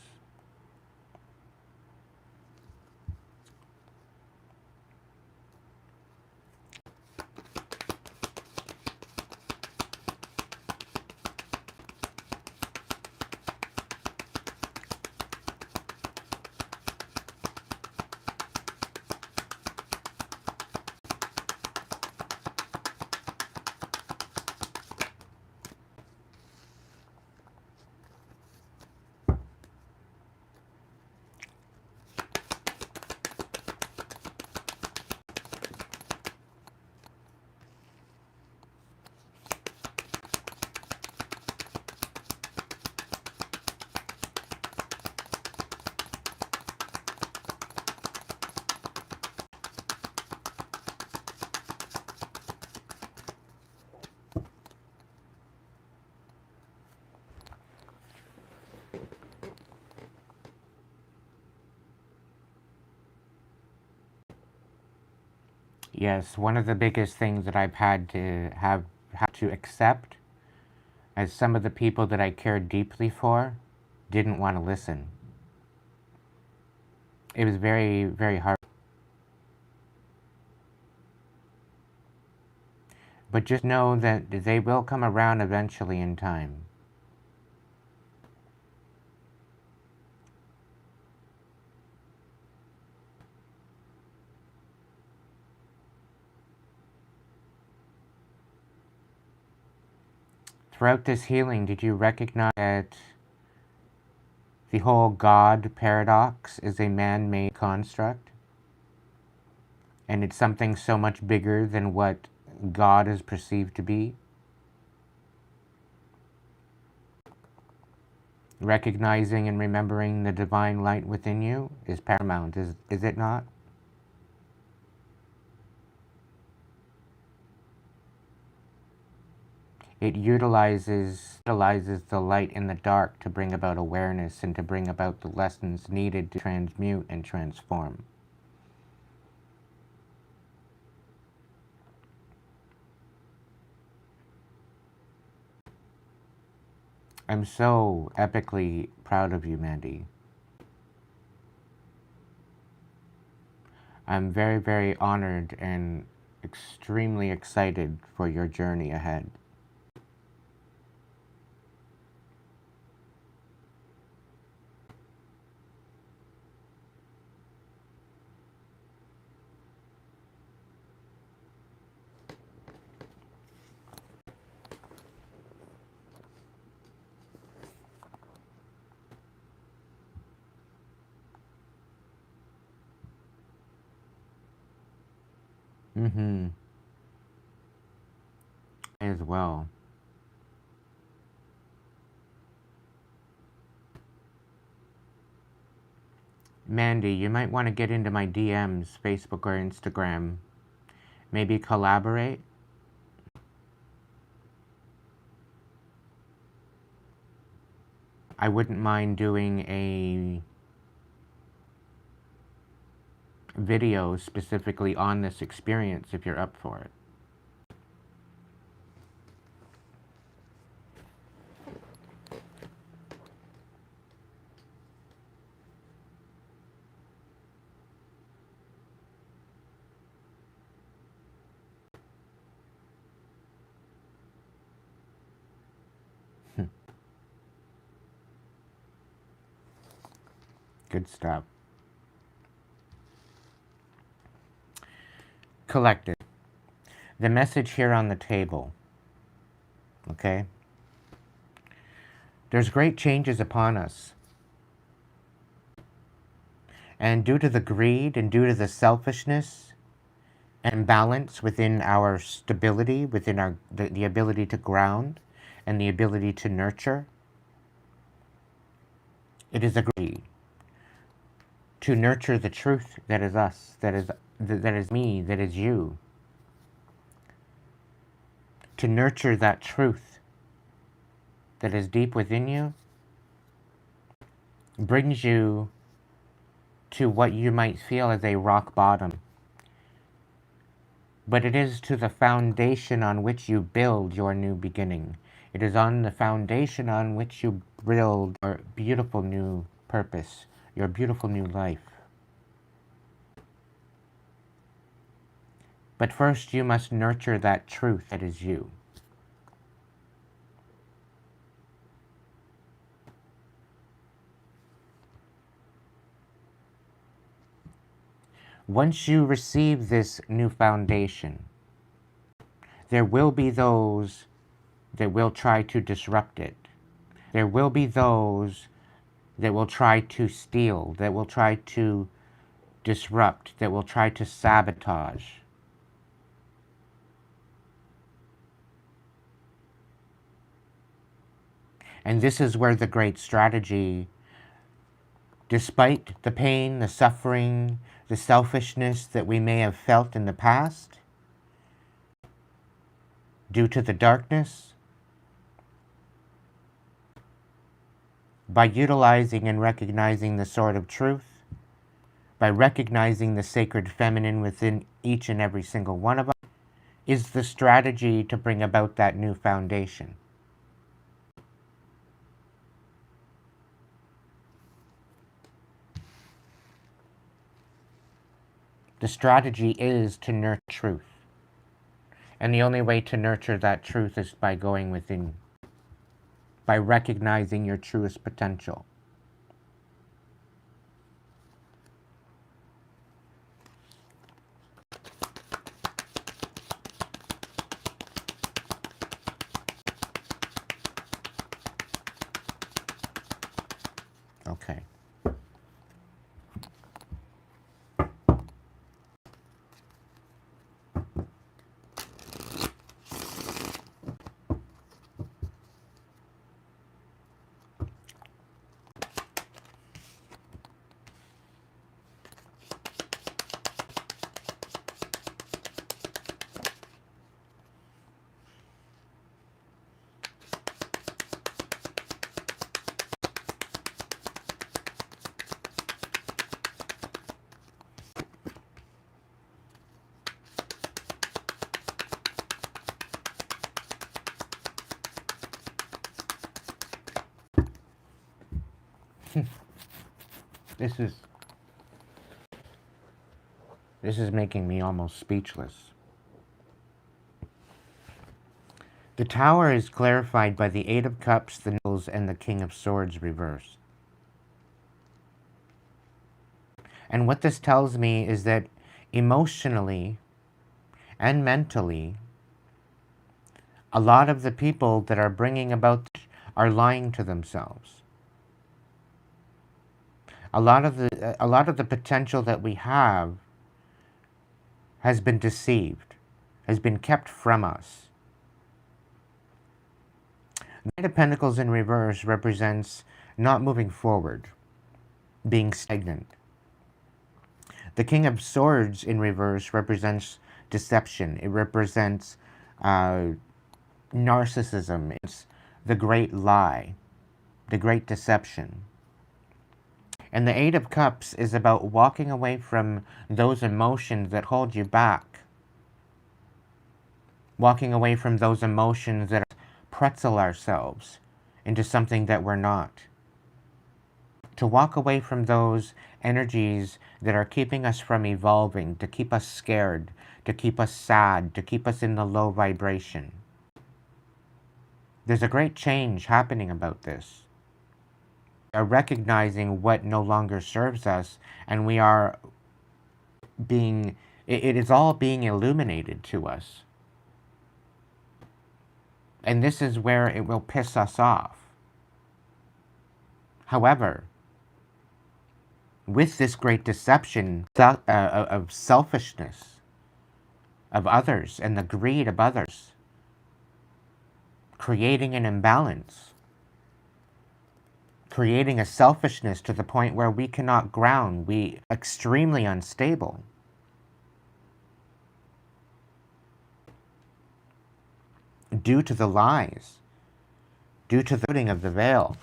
Speaker 1: Yes, one of the biggest things that I've had to accept as some of the people that I cared deeply for didn't want to listen. It was very, very hard. But just know that they will come around eventually in time. Throughout this healing, did you recognize that the whole God paradox is a man-made construct? And it's something so much bigger than what God is perceived to be? Recognizing and remembering the divine light within you is paramount, is it not? It utilizes the light in the dark to bring about awareness and to bring about the lessons needed to transmute and transform. I'm so epically proud of you, Mandy. I'm very, very honored and extremely excited for your journey ahead. Mm-hmm. As well. Mandy, you might want to get into my DMs, Facebook or Instagram. Maybe collaborate? I wouldn't mind doing a video specifically on this experience if you're up for it. Good stuff. collective. The message here on the table, okay? There's great changes upon us. And due to the greed and due to the selfishness and imbalance within our stability, within the ability to ground and the ability to nurture, it is a greed to nurture the truth that is us, that is me, that is you. To nurture that truth that is deep within you brings you to what you might feel as a rock bottom. But it is to the foundation on which you build your new beginning. It is on the foundation on which you build your beautiful new purpose, your beautiful new life. But first you must nurture that truth that is you. Once you receive this new foundation, there will be those that will try to disrupt it. There will be those that will try to steal, that will try to disrupt, that will try to sabotage. And this is where the great strategy, despite the pain, the suffering, the selfishness that we may have felt in the past, due to the darkness, by utilizing and recognizing the sword of truth, by recognizing the sacred feminine within each and every single one of us, is the strategy to bring about that new foundation. The strategy is to nurture truth. And the only way to nurture that truth is by going within, by recognizing your truest potential. Okay. This is making me almost speechless. The Tower is clarified by the Eight of Cups, the Knuckles, and the King of Swords reversed. And what this tells me is that emotionally and mentally, a lot of the people that are bringing about are lying to themselves. A lot of the potential that we have has been deceived, has been kept from us. The Knight of Pentacles in reverse represents not moving forward, being stagnant. The King of Swords in reverse represents deception. It represents narcissism. It's the great lie, the great deception. And the Eight of Cups is about walking away from those emotions that hold you back. Walking away from those emotions that pretzel ourselves into something that we're not. To walk away from those energies that are keeping us from evolving, to keep us scared, to keep us sad, to keep us in the low vibration. There's a great change happening about this. We are recognizing what no longer serves us, and we are being It is all being illuminated to us. And this is where it will piss us off. However, with this great deception of selfishness of others and the greed of others, creating an imbalance, creating a selfishness to the point where we cannot ground, we extremely unstable. Due to the lies, due to the putting of the veil,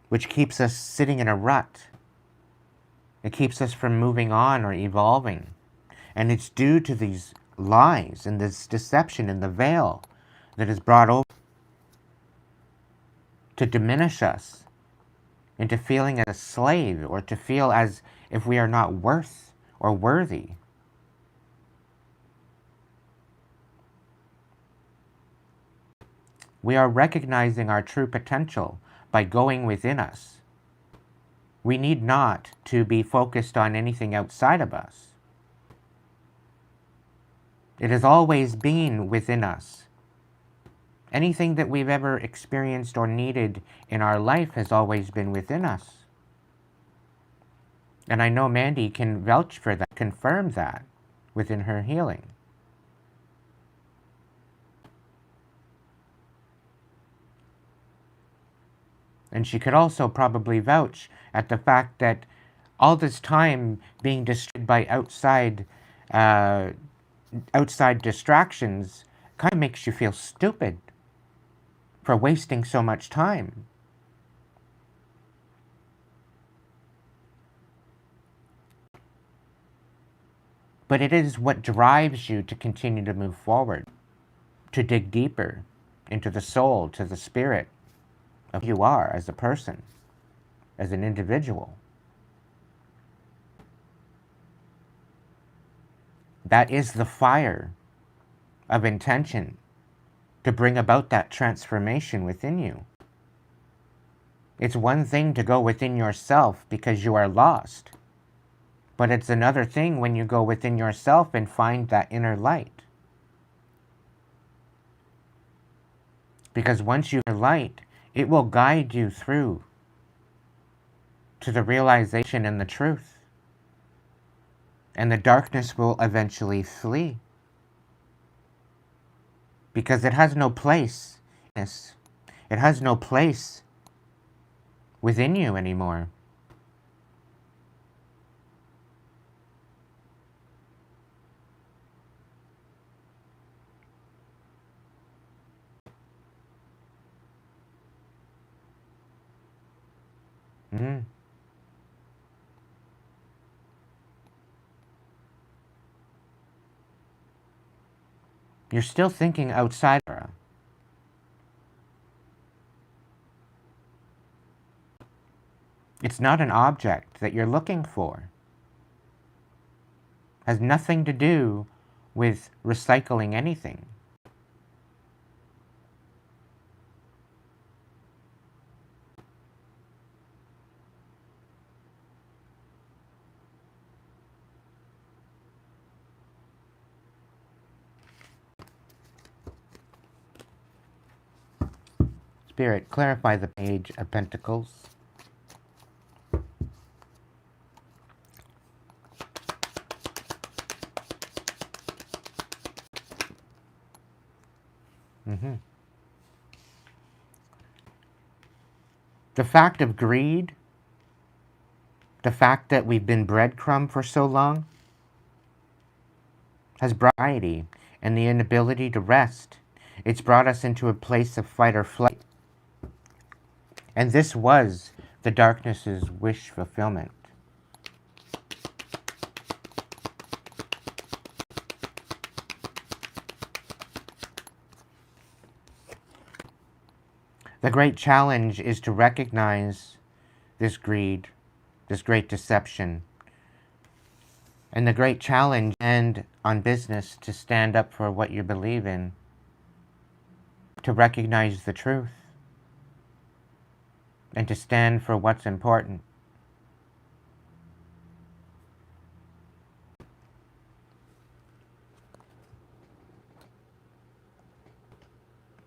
Speaker 1: which keeps us sitting in a rut. It keeps us from moving on or evolving. And it's due to these lies and this deception and the veil that is brought over to diminish us into feeling as a slave, or to feel as if we are not worth or worthy. We are recognizing our true potential by going within us. We need not to be focused on anything outside of us. It has always been within us. Anything that we've ever experienced or needed in our life has always been within us. And I know Mandy can vouch for that, confirm that within her healing. And she could also probably vouch at the fact that all this time being distracted by outside distractions kind of makes you feel stupid for wasting so much time. But it is what drives you to continue to move forward, to dig deeper into the soul, to the spirit of who you are as a person, as an individual. That is the fire of intention to bring about that transformation within you. It's one thing to go within yourself because you are lost, but it's another thing when you go within yourself and find that inner light. Because once you have light, it will guide you through to the realization and the truth. And the darkness will eventually flee. Because it has no place. It has no place within you anymore. You're still thinking outside. It's not an object that you're looking for. It has nothing to do with recycling anything. Spirit, clarify the Page of Pentacles. The fact of greed, the fact that we've been breadcrumbed for so long, has brought anxiety and the inability to rest. It's brought us into a place of fight or flight. And this was the darkness's wish fulfillment. The great challenge is to recognize this greed, this great deception. And the great challenge, and on business, to stand up for what you believe in, to recognize the truth, and to stand for what's important.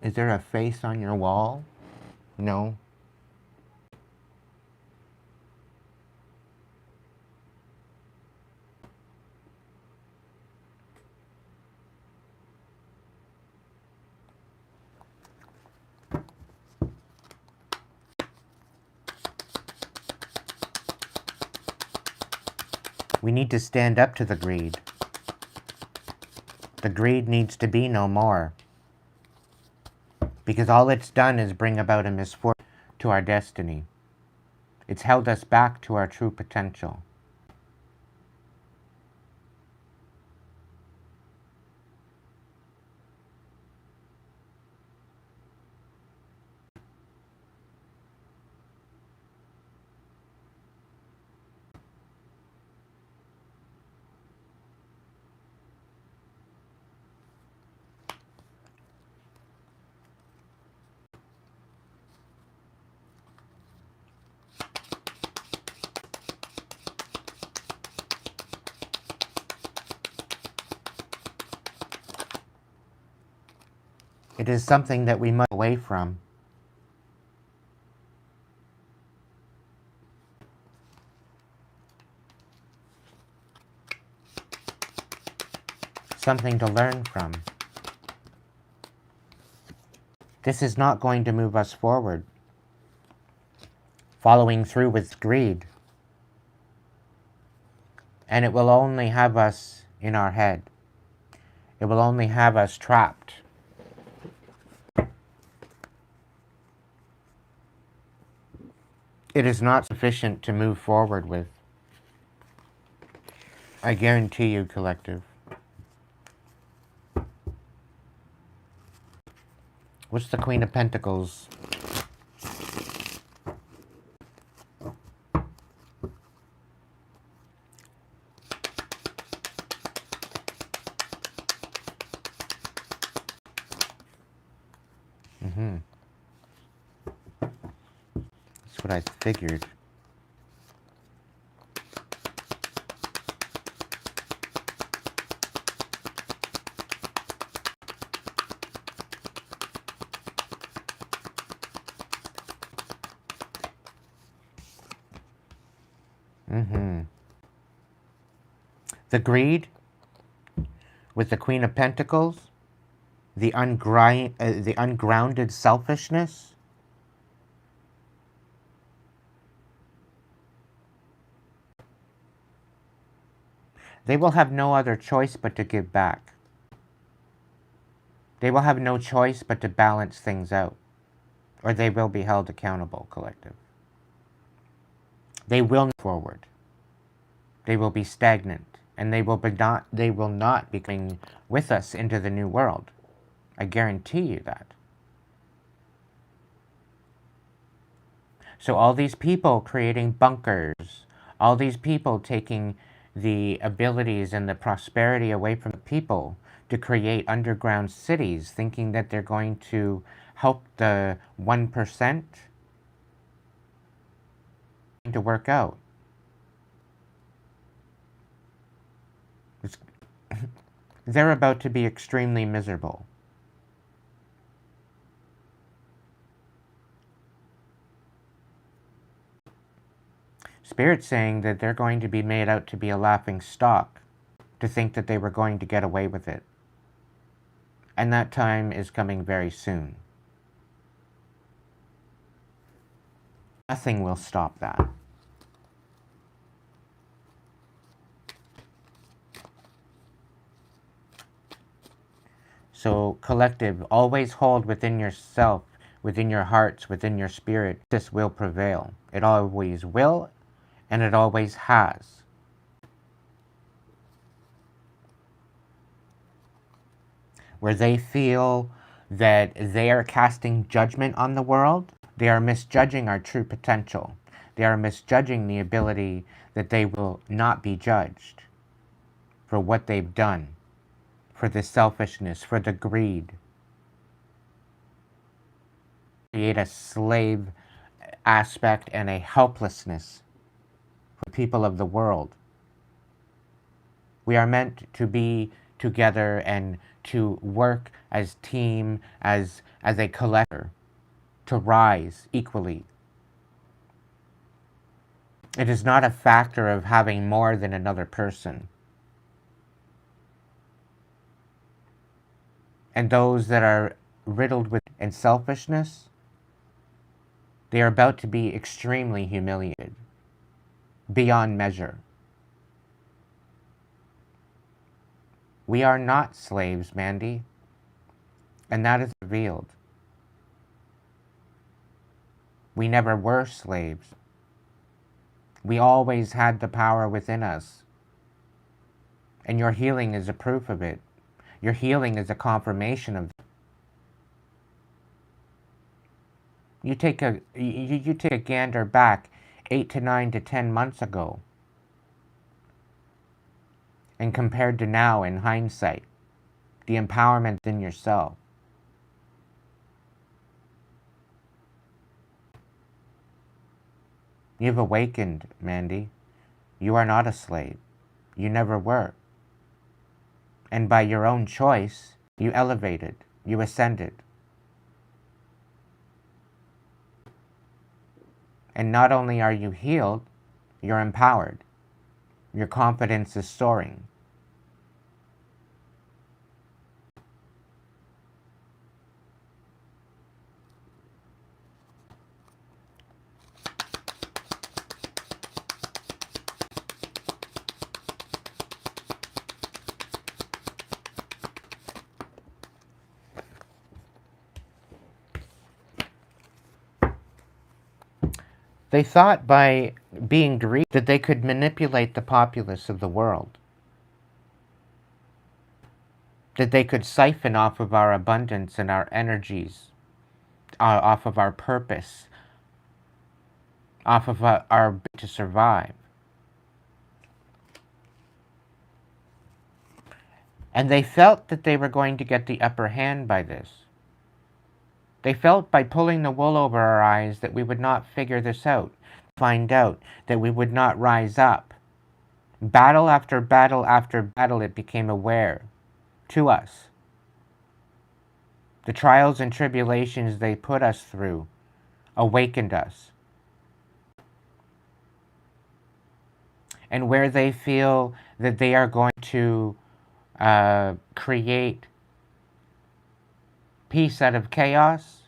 Speaker 1: Is there a face on your wall? No. We need to stand up to the greed. The greed needs to be no more. Because all it's done is bring about a misfortune to our destiny. It's held us back to our true potential. It is something that we must away from. Something to learn from. This is not going to move us forward. Following through with greed. And it will only have us in our head. It will only have us trapped. It is not sufficient to move forward with. I guarantee you, collective. What's the Queen of Pentacles? That's what I figured. The greed with the Queen of Pentacles, the ungrounded selfishness, they will have no other choice but to give back. They will have no choice but to balance things out, or they will be held accountable, collective. They will move forward. They will be stagnant, and they will not be coming with us into the new world. I guarantee you that. So all these people creating bunkers, all these people taking the abilities and the prosperity away from the people to create underground cities, thinking that they're going to help the 1% to work out. They're about to be extremely miserable. Spirit's saying that they're going to be made out to be a laughing stock, to think that they were going to get away with it. And that time is coming very soon. Nothing will stop that. So, collective, always hold within yourself, within your hearts, within your spirit, this will prevail. It always will, and it always has. Where they feel that they are casting judgment on the world, they are misjudging our true potential. They are misjudging the ability that they will not be judged for what they've done, for the selfishness, for the greed. Create a slave aspect and a helplessness for people of the world. We are meant to be together and to work as team, as a collector, to rise equally. It is not a factor of having more than another person. And those that are riddled with and selfishness, they are about to be extremely humiliated, beyond measure. We are not slaves, Mandy, and that is revealed. We never were slaves. We always had the power within us. And your healing is a proof of it. Your healing is a confirmation of it. You take a gander back 8 to 9 to 10 months ago, and compared to now in hindsight, the empowerment in yourself. You've awakened, Mandy. You are not a slave. You never were. And by your own choice, you elevated, you ascended. And not only are you healed, you're empowered. Your confidence is soaring. They thought by being greedy that they could manipulate the populace of the world, that they could siphon off of our abundance and our energies, off of our purpose, off of our ability to survive. And they felt that they were going to get the upper hand by this. They felt by pulling the wool over our eyes that we would not figure this out, find out, that we would not rise up. Battle after battle after battle, it became aware to us. The trials and tribulations they put us through awakened us. And where they feel that they are going to create peace out of chaos,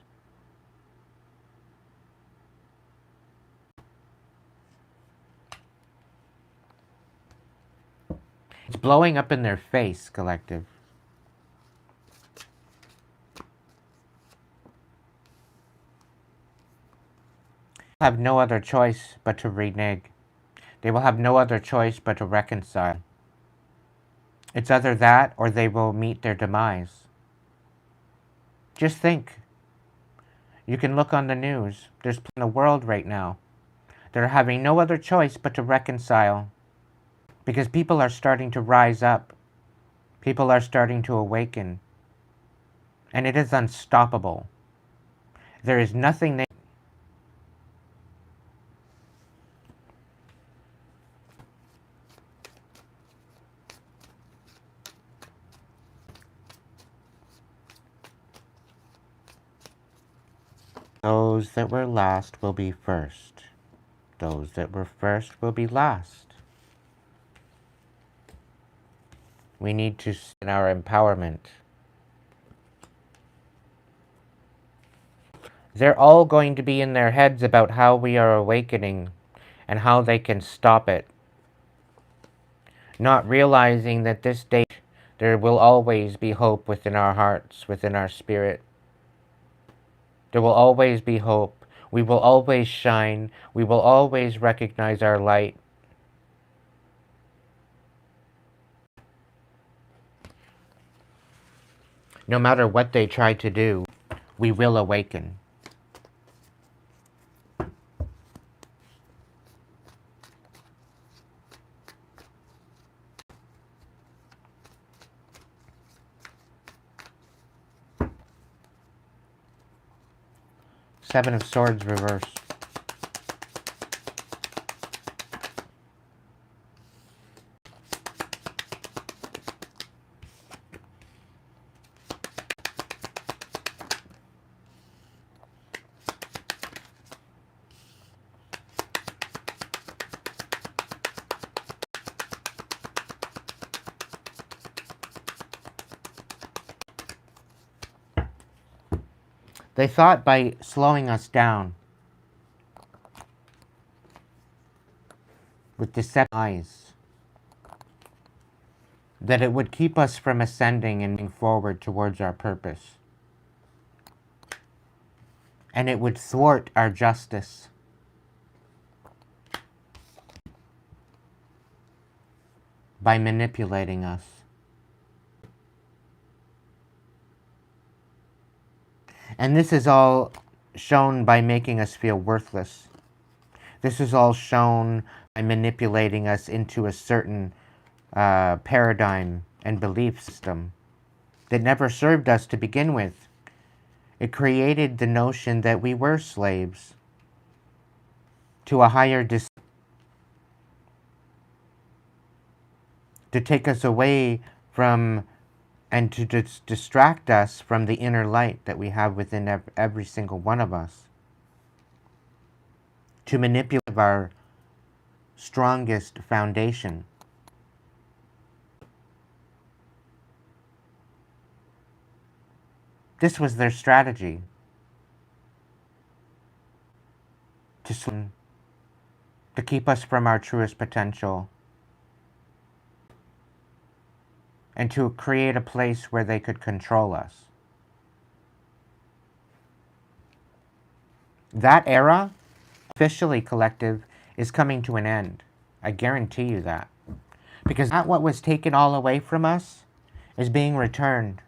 Speaker 1: it's blowing up in their face, collective. Have no other choice but to renege. They will have no other choice but to reconcile. It's either that or they will meet their demise. Just think. You can look on the news. There's people in the world right now. They're having no other choice but to reconcile. Because people are starting to rise up. People are starting to awaken. And it is unstoppable. There is nothing they... Those that were last will be first. Those that were first will be last. We need to in our empowerment. They're all going to be in their heads about how we are awakening and how they can stop it. Not realizing that this day there will always be hope within our hearts, within our spirit. There will always be hope. We will always shine. We will always recognize our light. No matter what they try to do, we will awaken. Seven of Swords reversed. They thought by slowing us down with deceptive eyes that it would keep us from ascending and moving forward towards our purpose. And it would thwart our justice. By manipulating us. And this is all shown by making us feel worthless. This is all shown by manipulating us into a certain paradigm and belief system that never served us to begin with. It created the notion that we were slaves to a higher to take us away from and to distract us from the inner light that we have within every single one of us. To manipulate our strongest foundation. This was their strategy. To keep us from our truest potential. And to create a place where they could control us. That era, officially collective, is coming to an end. I guarantee you that. Because that what was taken all away from us is being returned.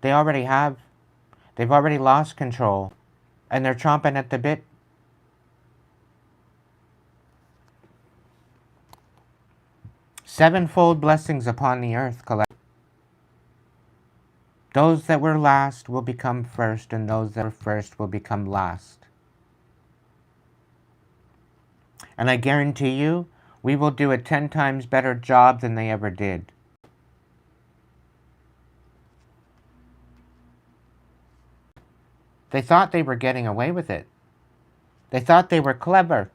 Speaker 1: They already have. They've already lost control. And they're chomping at the bit. Sevenfold blessings upon the earth, collect. Those that were last will become first, and those that were first will become last. And I guarantee you, we will do a 10 times better job than they ever did. They thought they were getting away with it. They thought they were clever.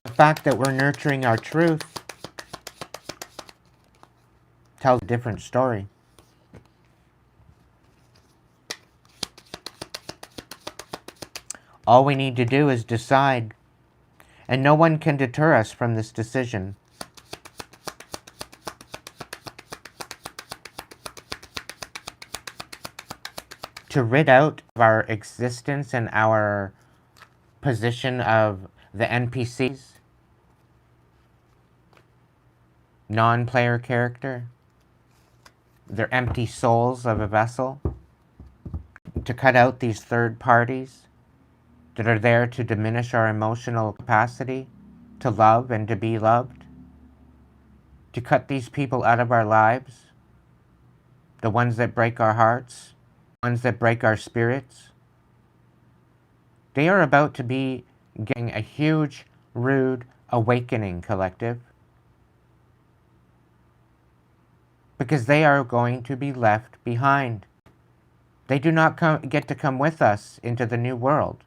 Speaker 1: The fact that we're nurturing our truth tells a different story. All we need to do is decide, and no one can deter us from this decision. To rid out of our existence and our position of the NPCs, non-player character, they're empty souls of a vessel, to cut out these third parties that are there to diminish our emotional capacity to love and to be loved, to cut these people out of our lives, the ones that break our hearts, ones that break our spirits. They are about to be getting a huge, rude awakening, collective. Because they are going to be left behind. They do not get to come with us into the new world.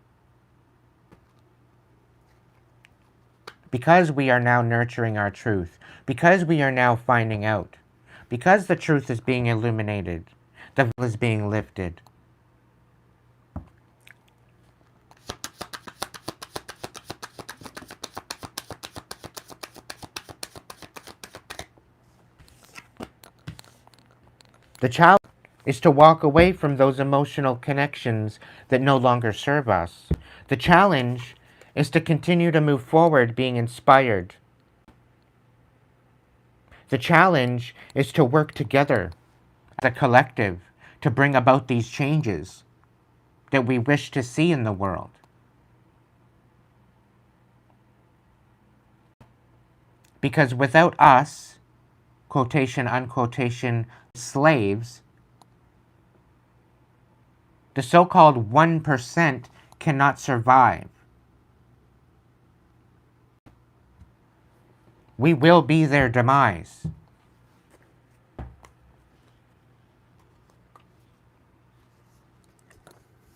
Speaker 1: Because we are now nurturing our truth, because we are now finding out, because the truth is being illuminated, the veil is being lifted. The challenge is to walk away from those emotional connections that no longer serve us. The challenge is to continue to move forward being inspired. The challenge is to work together as a collective to bring about these changes that we wish to see in the world. Because without us, quotation, unquotation, slaves, the so-called 1% cannot survive. We will be their demise.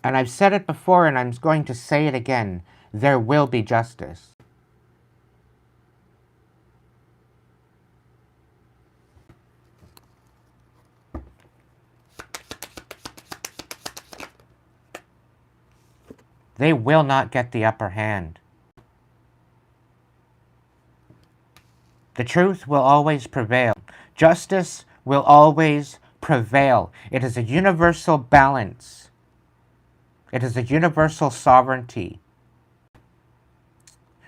Speaker 1: And I've said it before and I'm going to say it again. There will be justice. They will not get the upper hand. The truth will always prevail. Justice will always prevail. It is a universal balance. It is a universal sovereignty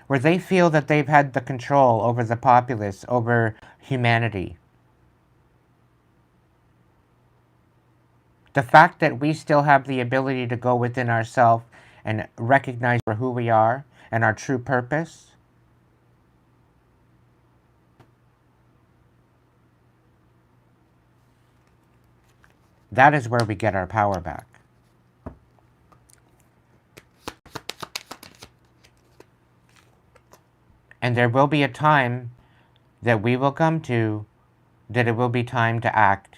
Speaker 1: where they feel that they've had the control over the populace, over humanity. The fact that we still have the ability to go within ourselves and recognize for who we are and our true purpose, that is where we get our power back. And there will be a time that we will come to that it will be time to act.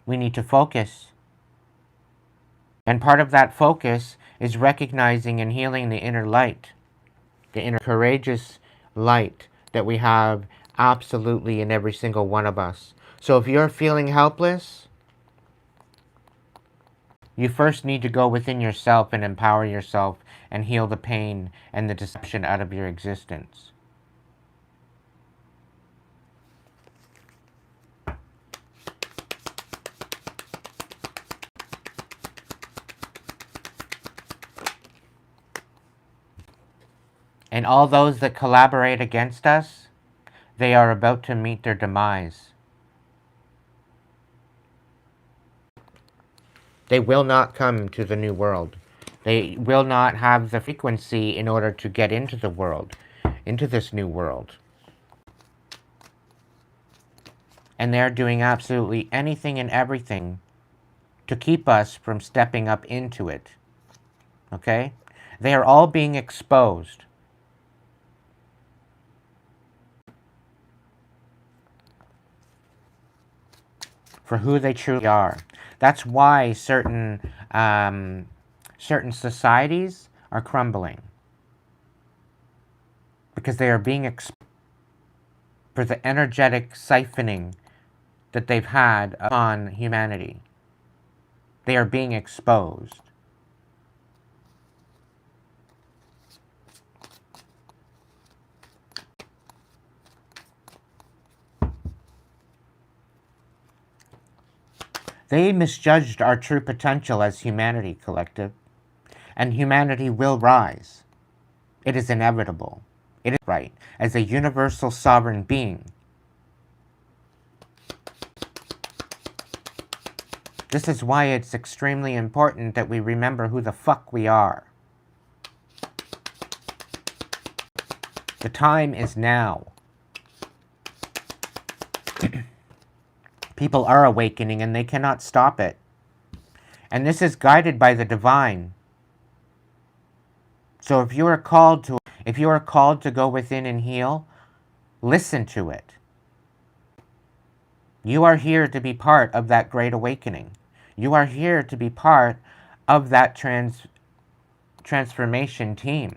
Speaker 1: We need to focus. And part of that focus is recognizing and healing the inner light, the inner courageous light that we have absolutely in every single one of us. So if you're feeling helpless, you first need to go within yourself and empower yourself and heal the pain and the deception out of your existence. And all those that collaborate against us, they are about to meet their demise. They will not come to the new world. They will not have the frequency in order to get into the world, into this new world. And they're doing absolutely anything and everything to keep us from stepping up into it. Okay? They are all being exposed. For who they truly are. That's why certain societies are crumbling. Because they are being exposed for the energetic siphoning that they've had upon humanity. They are being exposed. They misjudged our true potential as humanity collective, and humanity will rise. It is inevitable. It is right, as a universal sovereign being. This is why it's extremely important that we remember who the fuck we are. The time is now. People are awakening and they cannot stop it. And this is guided by the divine. So if you are called to go within and heal, listen to it. You are here to be part of that great awakening. You are here to be part of that transformation team.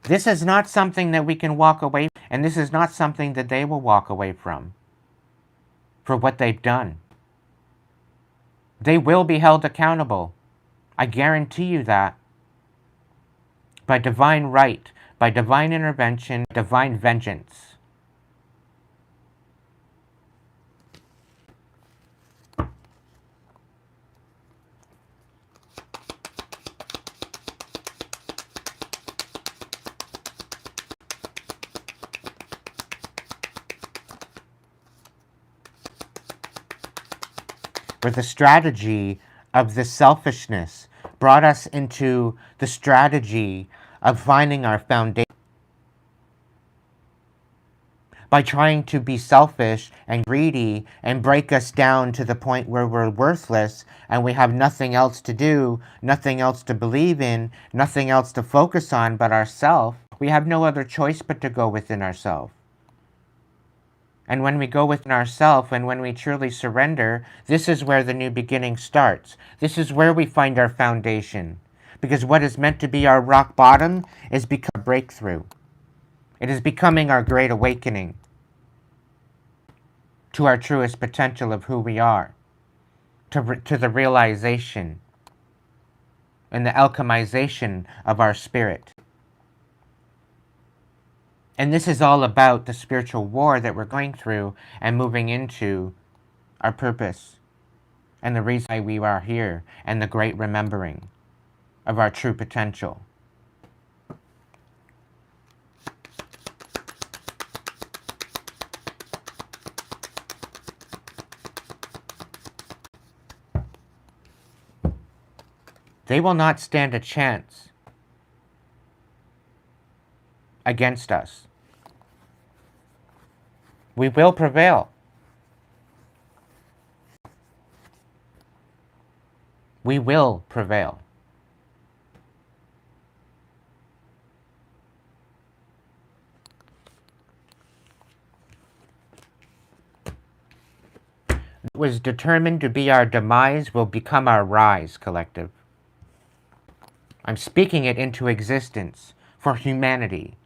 Speaker 1: This is not something that we can walk away from, and this is not something that they will walk away from for what they've done. They will be held accountable. I guarantee you that. By divine right, by divine intervention, divine vengeance. Where the strategy of the selfishness brought us into the strategy of finding our foundation. By trying to be selfish and greedy and break us down to the point where we're worthless and we have nothing else to do, nothing else to believe in, nothing else to focus on but ourselves, we have no other choice but to go within ourselves. And when we go within ourselves and when we truly surrender, this is where the new beginning starts. This is where we find our foundation. Because what is meant to be our rock bottom is becoming a breakthrough. It is becoming our great awakening to our truest potential of who we are, to the realization and the alchemization of our spirit. And this is all about the spiritual war that we're going through and moving into our purpose and the reason why we are here and the great remembering of our true potential. They will not stand a chance against us. We will prevail. We will prevail. What was determined to be our demise will become our rise, collective. I'm speaking it into existence for humanity.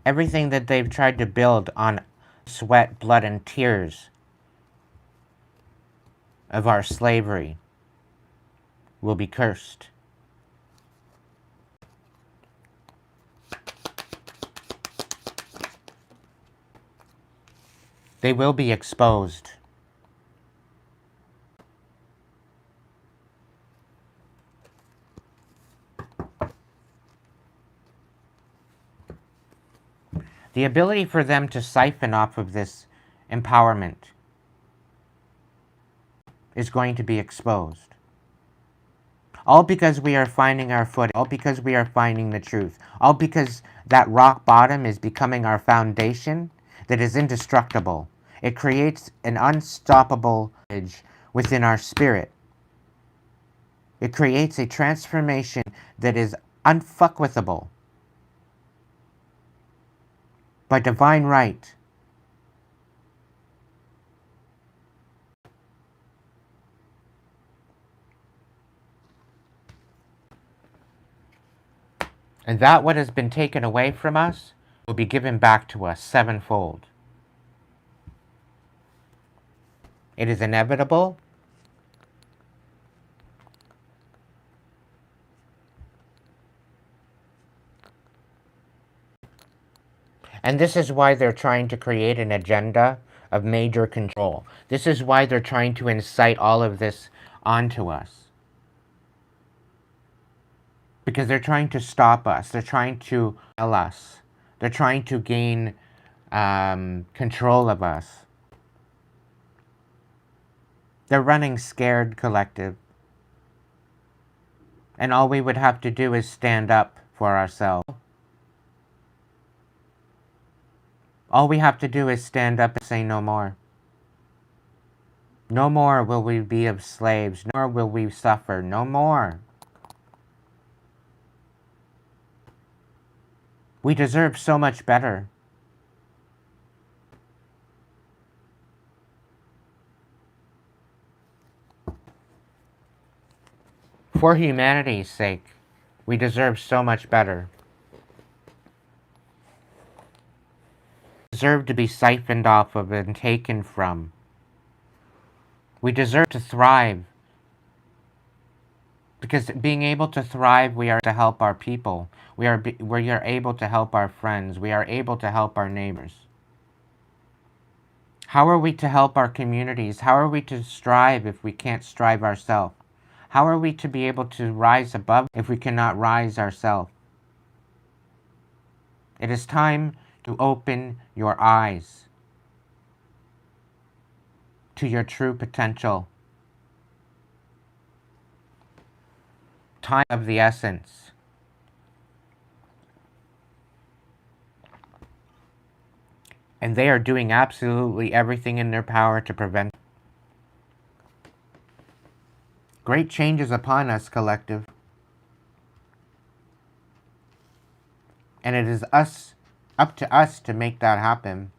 Speaker 1: Everything that they've tried to build on sweat, blood, and tears of our slavery will be cursed. They will be exposed. The ability for them to siphon off of this empowerment is going to be exposed. All because we are finding our footing. All because we are finding the truth. All because that rock bottom is becoming our foundation that is indestructible. It creates an unstoppable edge within our spirit. It creates a transformation that is unfuckwithable by divine right. And that what has been taken away from us will be given back to us sevenfold. It is inevitable. And this is why they're trying to create an agenda of major control. This is why they're trying to incite all of this onto us. Because they're trying to stop us. They're trying to tell us. They're trying to gain control of us. They're running scared, collective. And all we would have to do is stand up for ourselves. All we have to do is stand up and say no more. No more will we be of slaves. No more will we suffer. No more. We deserve so much better. For humanity's sake, we deserve so much better. We deserve to be siphoned off of and taken from. We deserve to thrive. Because being able to thrive, we are to help our people. We are able to help our friends. We are able to help our neighbors. How are we to help our communities? How are we to strive if we can't strive ourselves? How are we to be able to rise above if we cannot rise ourselves? It is time to open your eyes to your true potential. Time of the essence. And they are doing absolutely everything in their power to prevent. Great change is upon us, collective. And it is up to us to make that happen.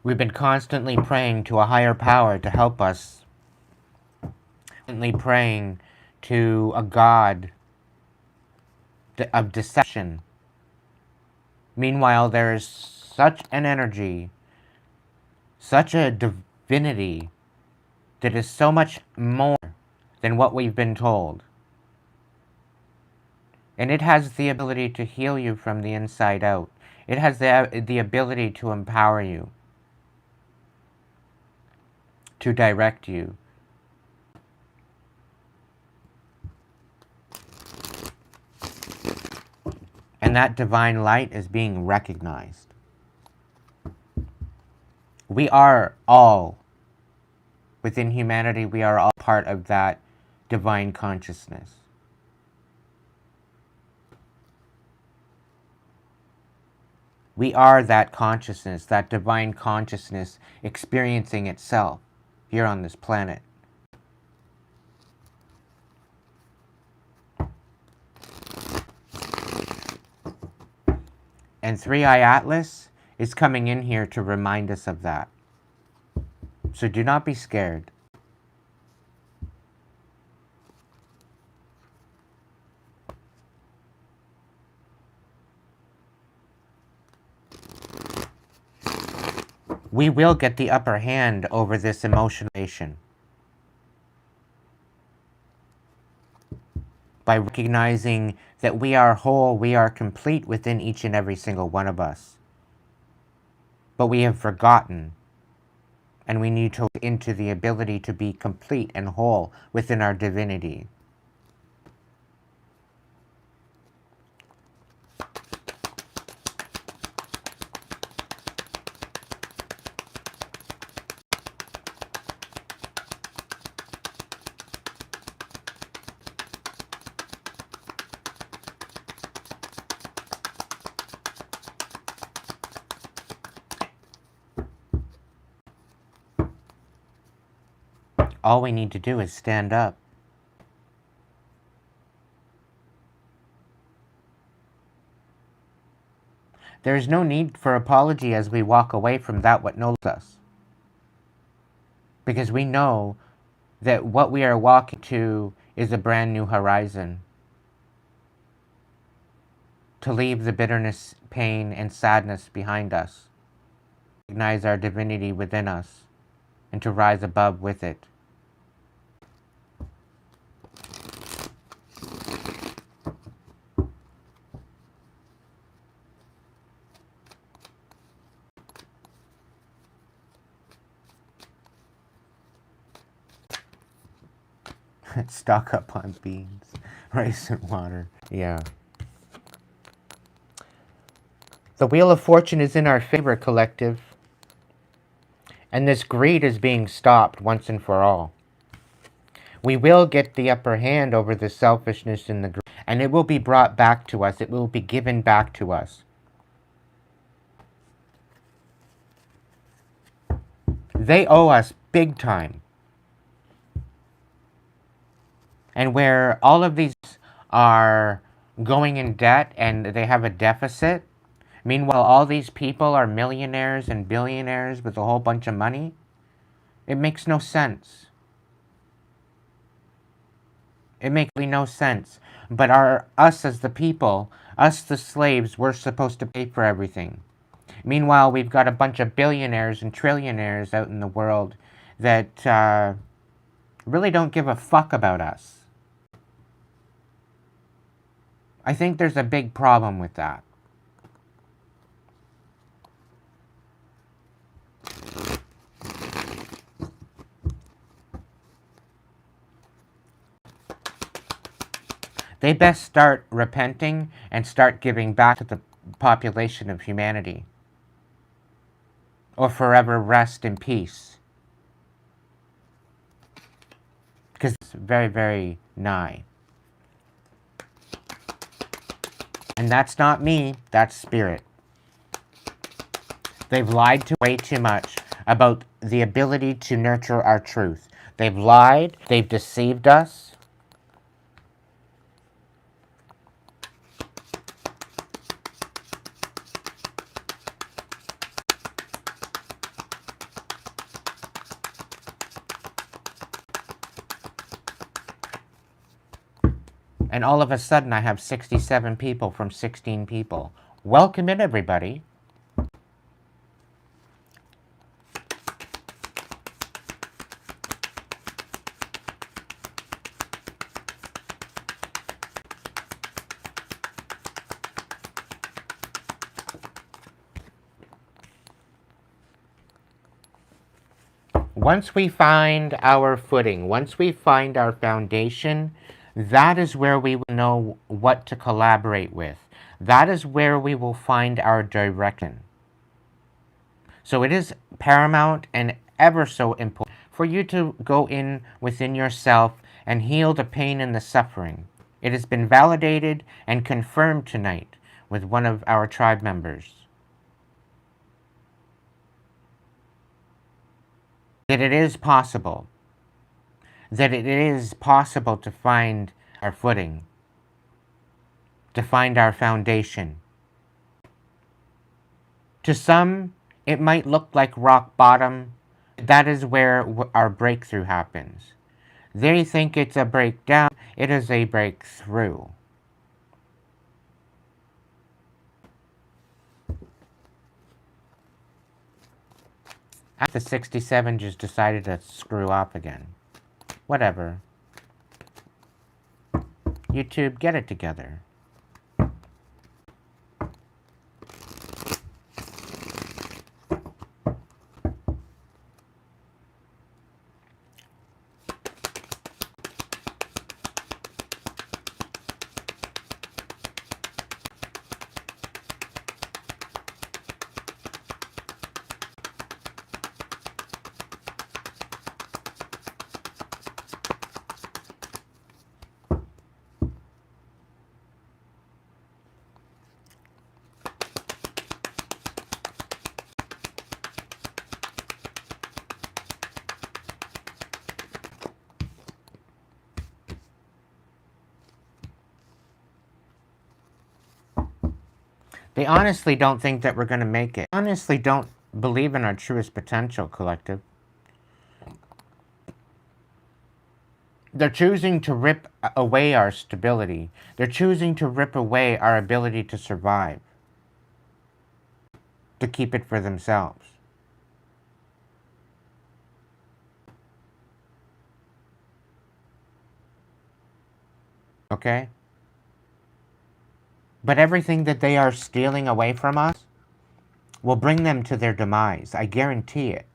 Speaker 1: We've been constantly praying to a higher power to help us. Constantly praying to a God of deception. Meanwhile, there is such an energy, such a divinity that is so much more than what we've been told. And it has the ability to heal you from the inside out. It has the ability to empower you, to direct you. And that divine light is being recognized. We are all, within humanity, we are all part of that divine consciousness. We are that consciousness, that divine consciousness experiencing itself here on this planet. And Three-Eye Atlas is coming in here to remind us of that. So do not be scared. We will get the upper hand over this emotion by recognizing that we are whole, we are complete within each and every single one of us. But we have forgotten, and we need to look into the ability to be complete and whole within our divinity. All we need to do is stand up. There is no need for apology as we walk away from that what knows us. Because we know that what we are walking to is a brand new horizon. To leave the bitterness, pain, and sadness behind us. Recognize our divinity within us, and to rise above with it. Stock up on beans, rice, and water. Yeah. The Wheel of Fortune is in our favor, collective. And this greed is being stopped once and for all. We will get the upper hand over the selfishness and the greed. And it will be brought back to us. It will be given back to us. They owe us big time. And where all of these are going in debt and they have a deficit, meanwhile all these people are millionaires and billionaires with a whole bunch of money, it makes no sense. It makes really no sense. But us as the people, us the slaves, we're supposed to pay for everything. Meanwhile, we've got a bunch of billionaires and trillionaires out in the world that really don't give a fuck about us. I think there's a big problem with that. They best start repenting and start giving back to the population of humanity, or forever rest in peace. Because it's very, very nigh. And that's not me, that's spirit. They've lied to way too much about the ability to nurture our truth. They've lied, they've deceived us. And all of a sudden I have 67 people from 16 people. Welcome in, everybody. Once we find our footing, once we find our foundation, that is where we will know what to collaborate with. That is where we will find our direction. So it is paramount and ever so important for you to go in within yourself and heal the pain and the suffering. It has been validated and confirmed tonight with one of our tribe members that it is possible, to find our footing, to find our foundation. To some, it might look like rock bottom. That is where our breakthrough happens. They think it's a breakdown. It is a breakthrough. The 67 just decided to screw up again. Whatever. YouTube, get it together. They honestly don't think that we're going to make it. Honestly don't believe in our truest potential, collective. They're choosing to rip away our stability. They're choosing to rip away our ability to survive, to keep it for themselves. Okay? But everything that they are stealing away from us will bring them to their demise. I guarantee it.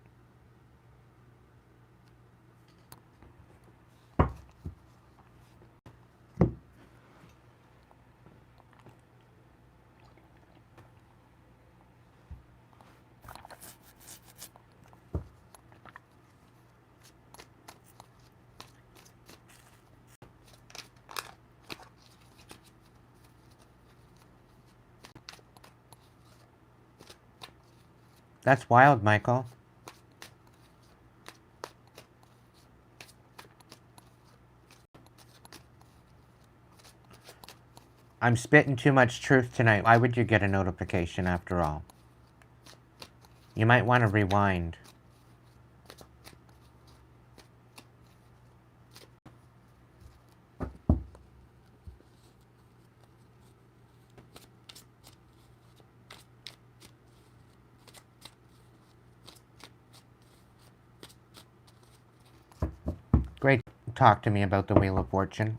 Speaker 1: That's wild, Michael. I'm spitting too much truth tonight. Why would you get a notification after all? You might want to rewind. Great. Talk to me about the Wheel of Fortune.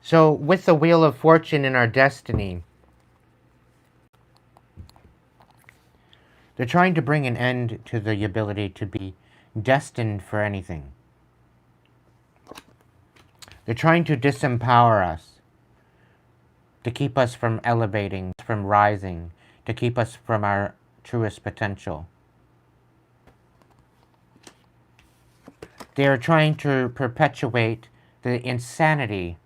Speaker 1: So with the Wheel of Fortune in our destiny, they're trying to bring an end to the ability to be destined for anything. They're trying to disempower us, to keep us from elevating, from rising, to keep us from our truest potential. They are trying to perpetuate the insanity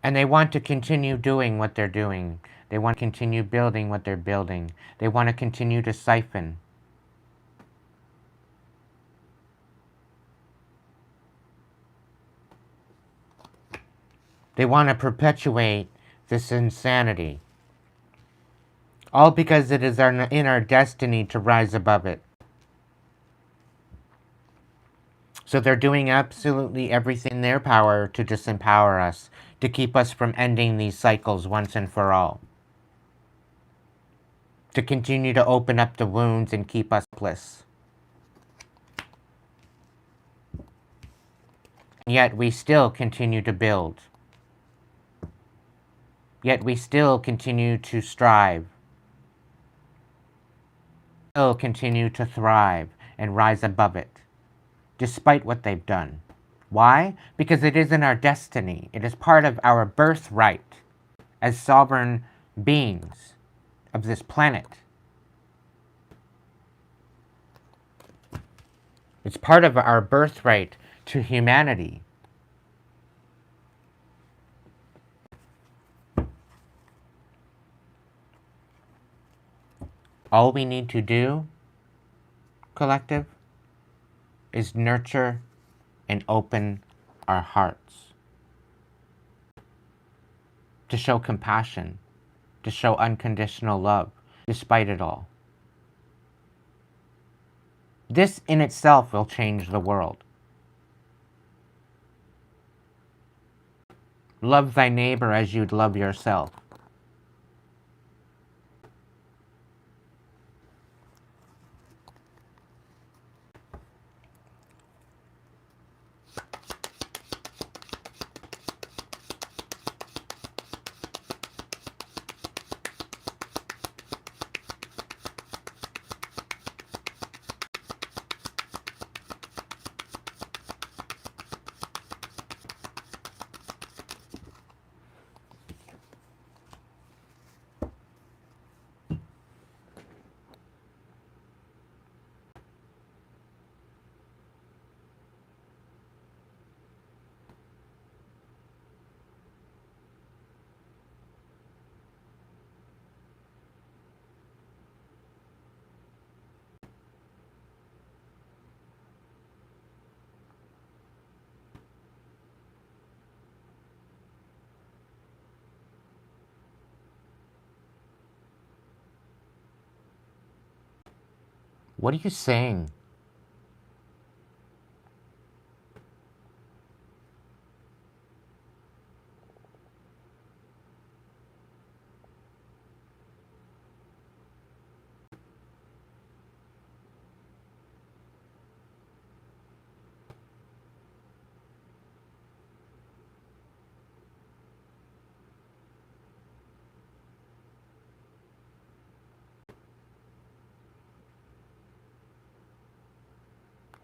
Speaker 1: and they want to continue doing what they're doing. They want to continue building what they're building. They want to continue to siphon. They want to perpetuate this insanity. All because it is in our destiny to rise above it. So they're doing absolutely everything in their power to disempower us, to keep us from ending these cycles once and for all. To continue to open up the wounds and keep us helpless. Yet we still continue to build. Yet we still continue to strive. Still continue to thrive and rise above it, despite what they've done. Why? Because it is in our destiny. It is part of our birthright as sovereign beings of this planet. It's part of our birthright to humanity. All we need to do, collective, is nurture and open our hearts. To show compassion, to show unconditional love, despite it all. This in itself will change the world. Love thy neighbor as you'd love yourself. What are you saying?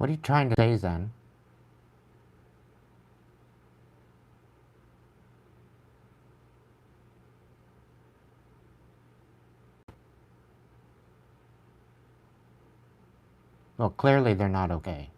Speaker 1: What are you trying to say, Zen? Well, clearly they're not okay.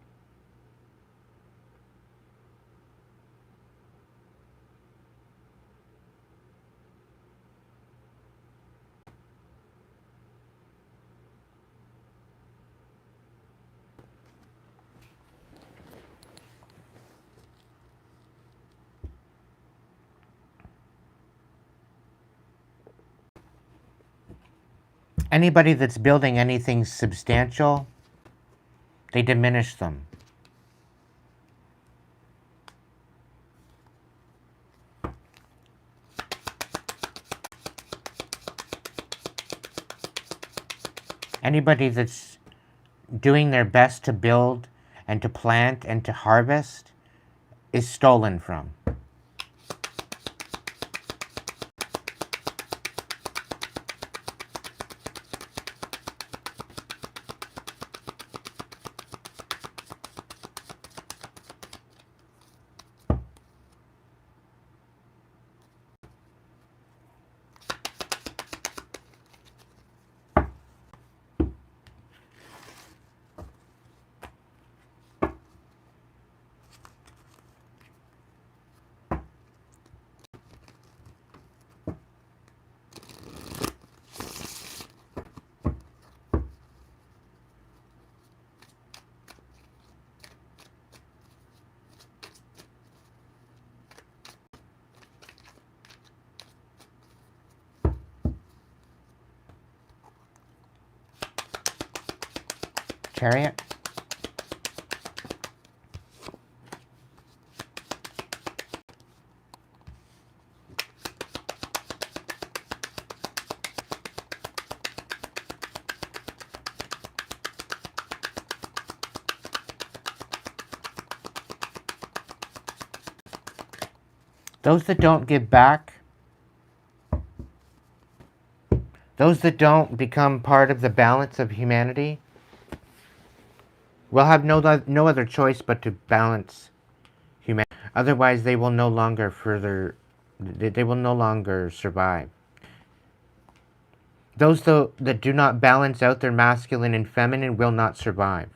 Speaker 1: Anybody that's building anything substantial, they diminish them. Anybody that's doing their best to build and to plant and to harvest is stolen from. Chariot? Those that don't give back, those that don't become part of the balance of humanity, will have no other choice but to balance humanity. Otherwise, they will no longer survive. Those that do not balance out their masculine and feminine will not survive.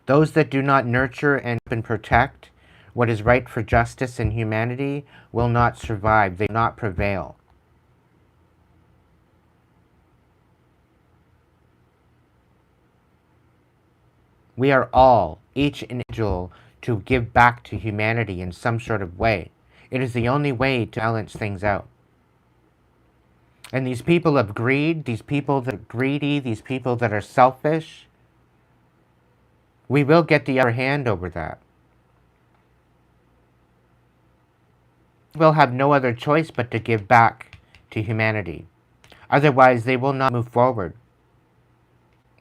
Speaker 1: Those that do not nurture and protect what is right for justice and humanity will not survive. They will not prevail. We are all, each individual, to give back to humanity in some sort of way. It is the only way to balance things out. And these people of greed, these people that are greedy, these people that are selfish, we will get the upper hand over that. We'll have no other choice but to give back to humanity. Otherwise, they will not move forward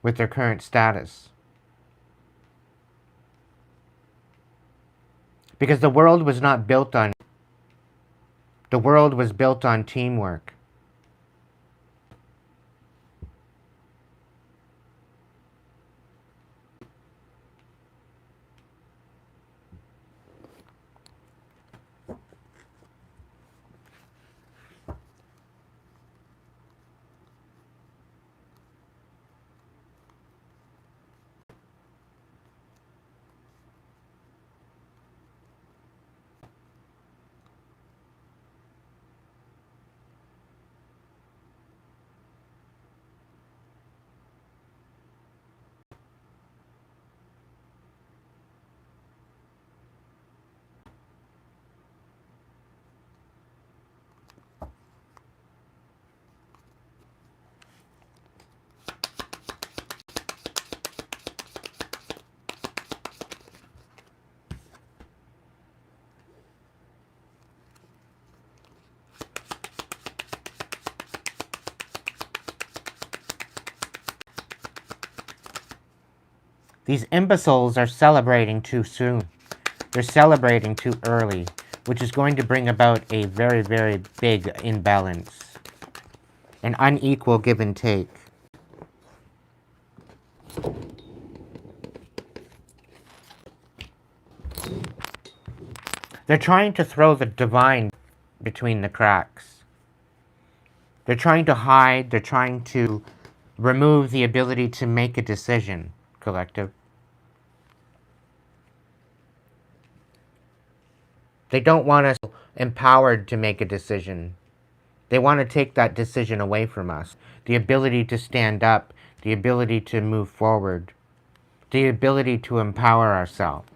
Speaker 1: with their current status. Because the world was not built on... The world was built on teamwork. These imbeciles are celebrating too soon. They're celebrating too early, which is going to bring about a very, very big imbalance. An unequal give and take. They're trying to throw the divine between the cracks. They're trying to hide, they're trying to remove the ability to make a decision, collective. They don't want us empowered to make a decision. They want to take that decision away from us. The ability to stand up, the ability to move forward, the ability to empower ourselves.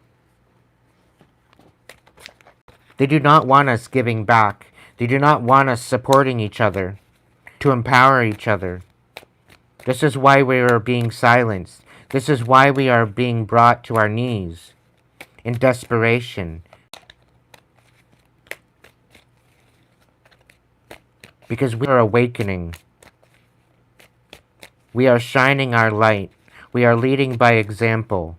Speaker 1: They do not want us giving back. They do not want us supporting each other, to empower each other. This is why we are being silenced. This is why we are being brought to our knees in desperation. Because we are awakening. We are shining our light. We are leading by example.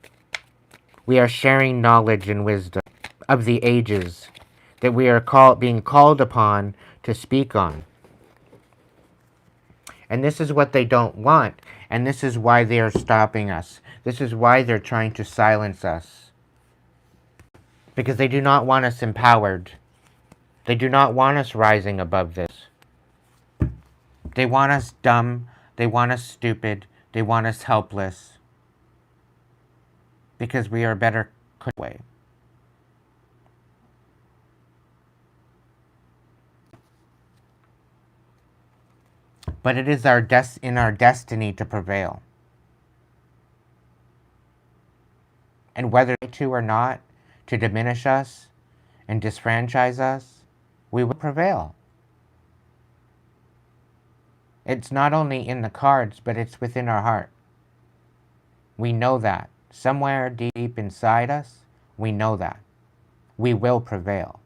Speaker 1: We are sharing knowledge and wisdom of the ages that we are being called upon to speak on. And this is what they don't want. And this is why they are stopping us. This is why they're trying to silence us. Because they do not want us empowered. They do not want us rising above this. They want us dumb. They want us stupid. They want us helpless. Because we are better way. But it is in our destiny to prevail. And whether to or not, to diminish us and disfranchise us, we will prevail. It's not only in the cards, but it's within our heart. We know that. Somewhere deep inside us, we know that. We will prevail.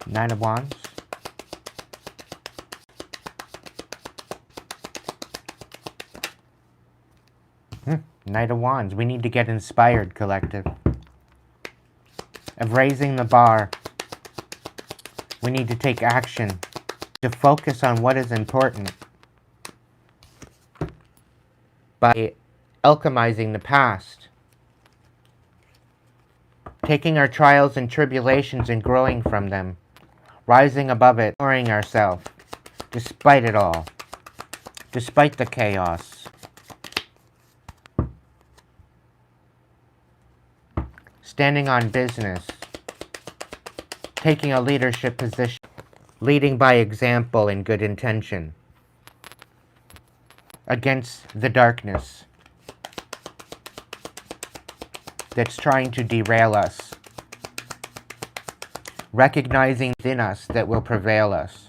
Speaker 1: Nine of Wands. Knight of Wands. We need to get inspired, collective. Of raising the bar. We need to take action. To focus on what is important. By alchemizing the past. Taking our trials and tribulations and growing from them. Rising above it, ignoring ourselves, despite it all, despite the chaos. Standing on business, taking a leadership position, leading by example and good intention, against the darkness that's trying to derail us. Recognizing within us that will prevail us.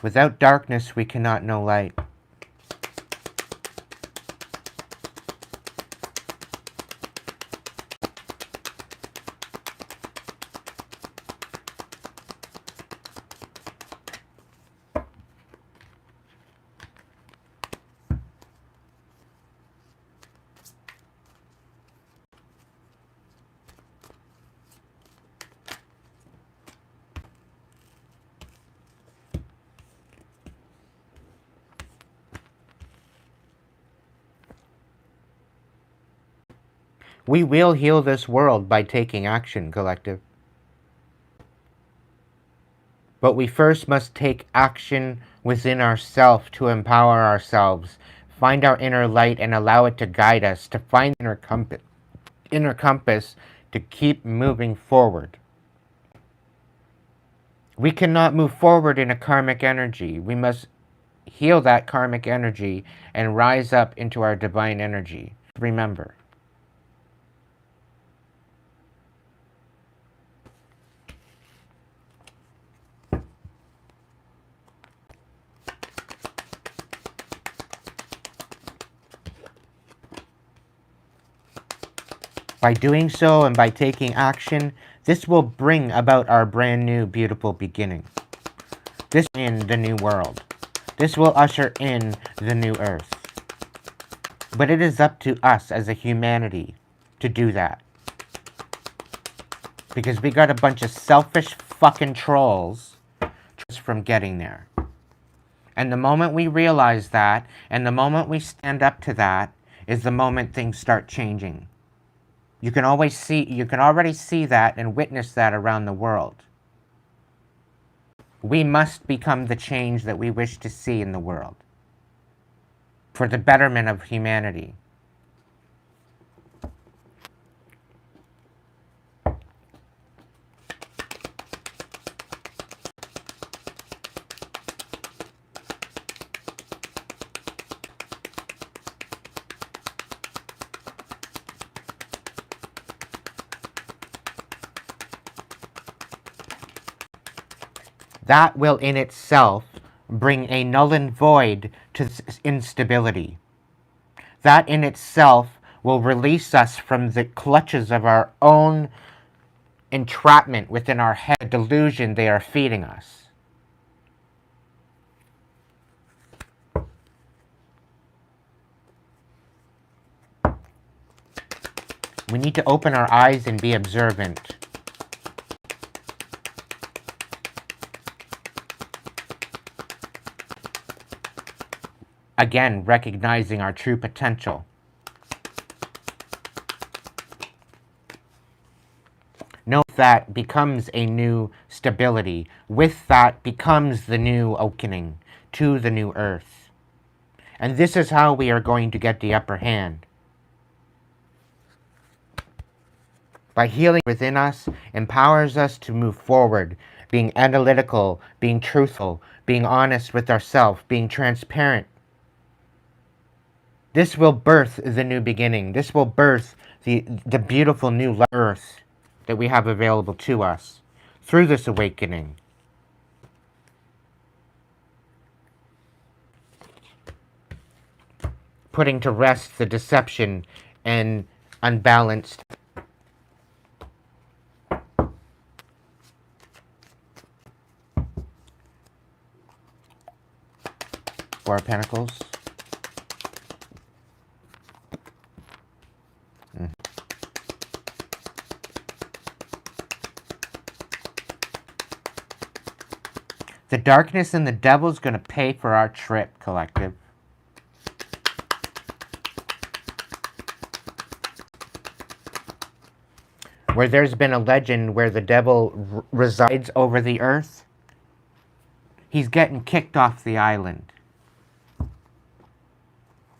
Speaker 1: Without darkness, we cannot know light. We will heal this world by taking action, collective. But we first must take action within ourselves to empower ourselves, find our inner light and allow it to guide us, to find inner compass to keep moving forward. We cannot move forward in a karmic energy. We must heal that karmic energy and rise up into our divine energy. Remember. By doing so and by taking action, this will bring about our brand new beautiful beginning. This in the new world. This will usher in the new earth. But it is up to us as a humanity to do that. Because we got a bunch of selfish fucking trolls from getting there. And the moment we realize that, and the moment we stand up to that, is the moment things start changing. You can already see that and witness that around the world. We must become the change that we wish to see in the world for the betterment of humanity. That will in itself bring a null and void to instability. That in itself will release us from the clutches of our own entrapment within our head, delusion they are feeding us. We need to open our eyes and be observant. Again, recognizing our true potential. Note that becomes a new stability. With that becomes the new awakening to the new earth. And this is how we are going to get the upper hand. By healing within us, empowers us to move forward, being analytical, being truthful, being honest with ourselves, being transparent. This will birth the new beginning. This will birth the beautiful new earth that we have available to us through this awakening. Putting to rest the deception and unbalanced. Four of Pentacles. The darkness and the devil's going to pay for our trip, collective. Where there's been a legend where the devil resides over the earth, he's getting kicked off the island.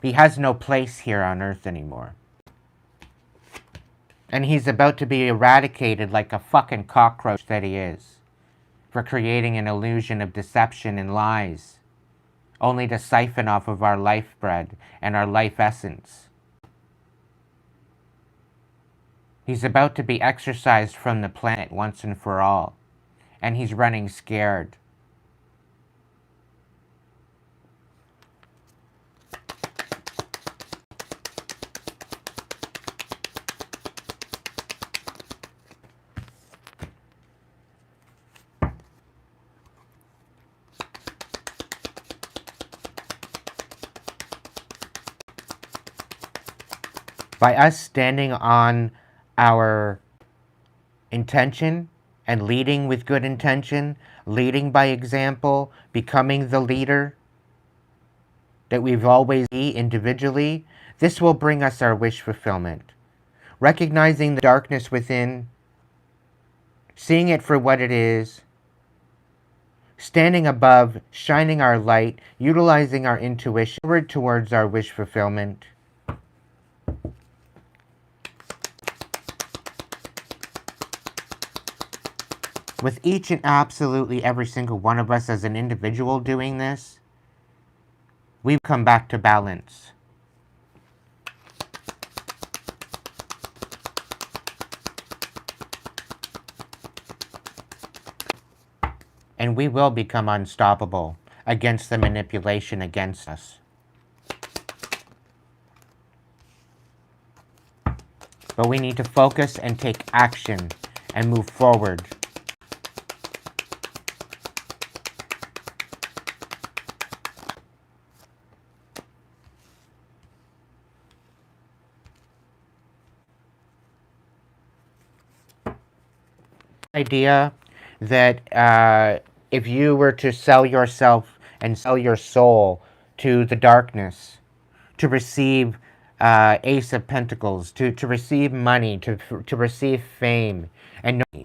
Speaker 1: He has no place here on earth anymore. And he's about to be eradicated like a fucking cockroach that he is, for creating an illusion of deception and lies, only to siphon off of our life bread and our life essence. He's about to be exorcised from the planet once and for all, and he's running scared. By us standing on our intention and leading with good intention, leading by example, becoming the leader that we've always been individually, this will bring us our wish fulfillment. Recognizing the darkness within, seeing it for what it is, standing above, shining our light, utilizing our intuition towards our wish fulfillment. With each and absolutely every single one of us as an individual doing this, we come back to balance. And we will become unstoppable against the manipulation against us. But we need to focus and take action and move forward. Idea that if you were to sell yourself and sell your soul to the darkness to receive Ace of Pentacles, to receive money, to receive fame, and no,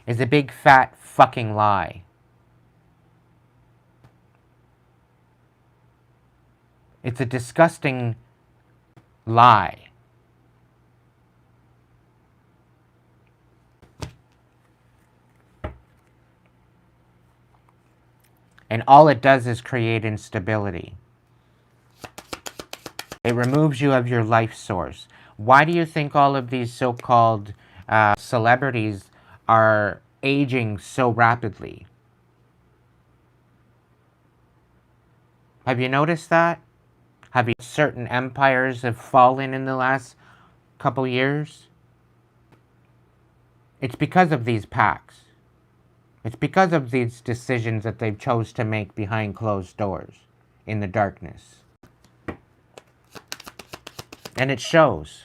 Speaker 1: is a big fat fucking lie. It's a disgusting lie. And all it does is create instability. It removes you of your life source. Why do you think all of these so-called celebrities are aging so rapidly? Have you noticed that? Have you certain empires have fallen in the last couple years? It's because of these pacts. It's because of these decisions that they've chose to make behind closed doors in the darkness. And it shows.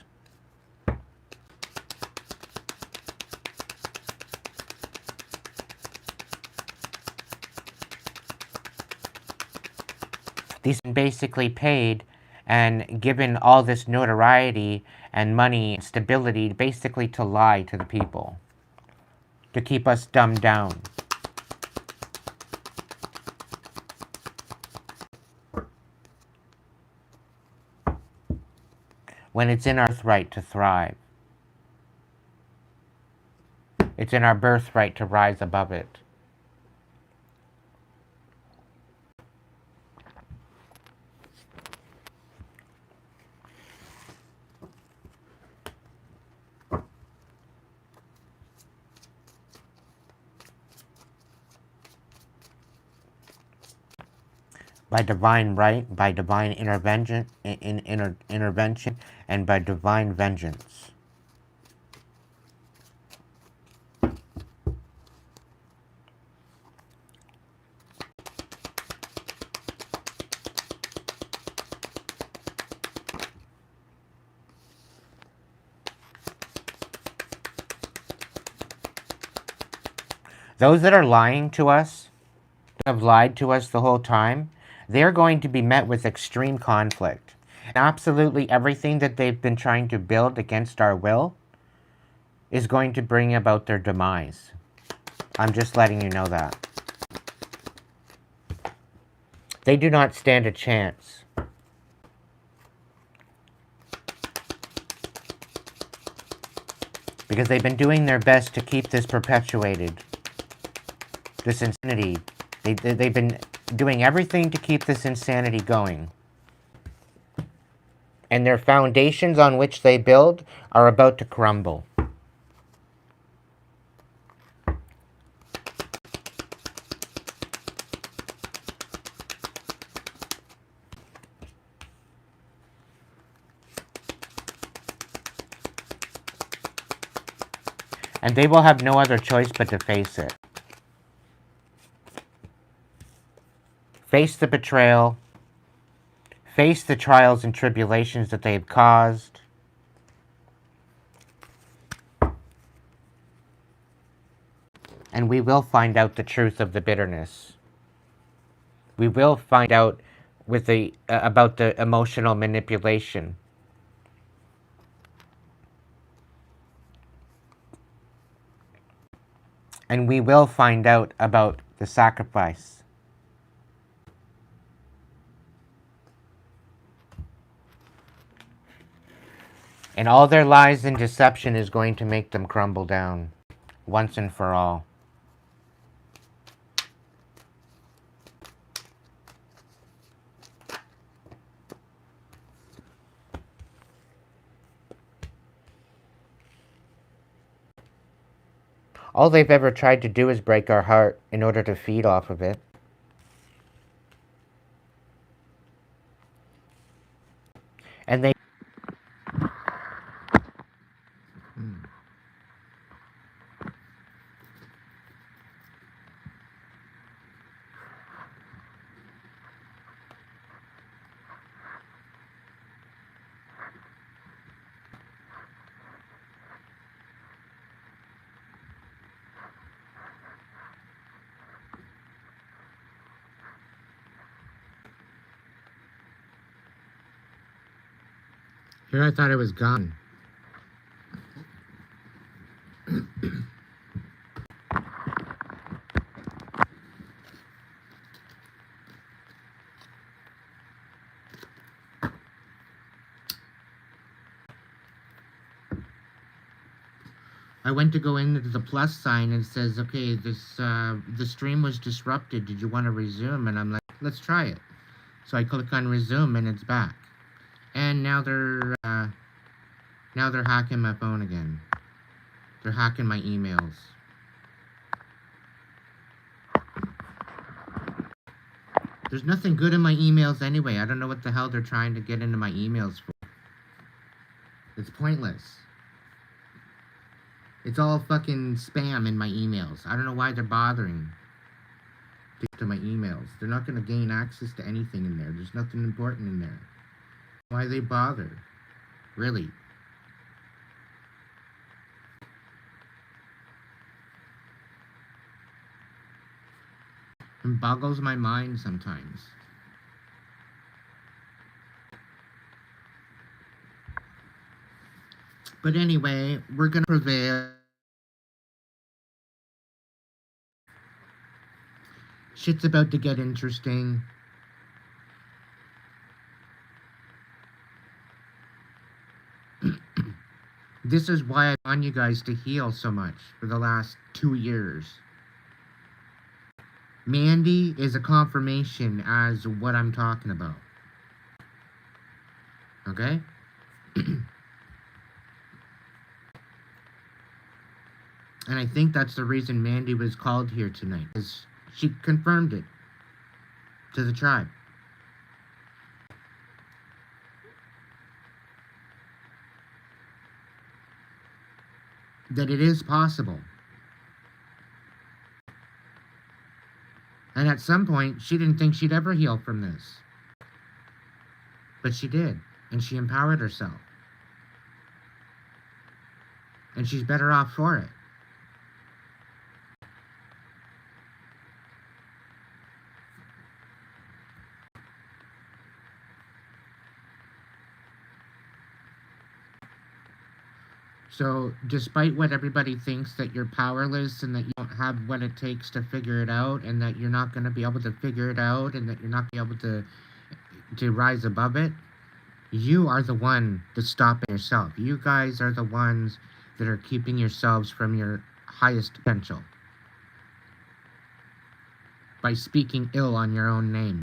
Speaker 1: These are basically paid and given all this notoriety and money and stability basically to lie to the people, to keep us dumbed down. When it's in our birthright to thrive. It's in our birthright to rise above it. By divine right, by divine intervention, intervention, and by divine vengeance. Those that are lying to us, have lied to us the whole time, they're going to be met with extreme conflict. And absolutely everything that they've been trying to build against our will is going to bring about their demise. I'm just letting you know that. They do not stand a chance. Because they've been doing their best to keep this perpetuated. This insanity. They've been doing everything to keep this insanity going. And their foundations on which they build are about to crumble. And they will have no other choice but to face it. Face the betrayal. Face the trials and tribulations that they've caused. And we will find out the truth of the bitterness. We will find out with about the emotional manipulation. And we will find out about the sacrifice. And all their lies and deception is going to make them crumble down once and for all. All they've ever tried to do is break our heart in order to feed off of it. And they Here I thought it was gone. I went to go into the plus sign and it says, okay, the stream was disrupted. Did you want to resume? And I'm like, let's try it. So I click on resume and it's back. And now they're hacking my phone again. They're hacking my emails. There's nothing good in my emails anyway. I don't know what the hell they're trying to get into my emails for. It's pointless. It's all fucking spam in my emails. I don't know why they're bothering to get to my emails. They're not going to gain access to anything in there. There's nothing important in there. Why they bother? Really? It boggles my mind sometimes. But anyway, we're gonna prevail. Shit's about to get interesting. This is why I want you guys to heal so much for the last 2 years. Mandy is a confirmation as what I'm talking about. Okay? And I think that's the reason Mandy was called here tonight, is she confirmed it to the tribe. That it is possible. And at some point, she didn't think she'd ever heal from this. But she did. And she empowered herself. And she's better off for it. So, despite what everybody thinks, that you're powerless and that you don't have what it takes to figure it out, and that you're not going to be able to figure it out, and that you're not going to be able to rise above it, you are the one that's stopping yourself. You guys are the ones that are keeping yourselves from your highest potential by speaking ill on your own name.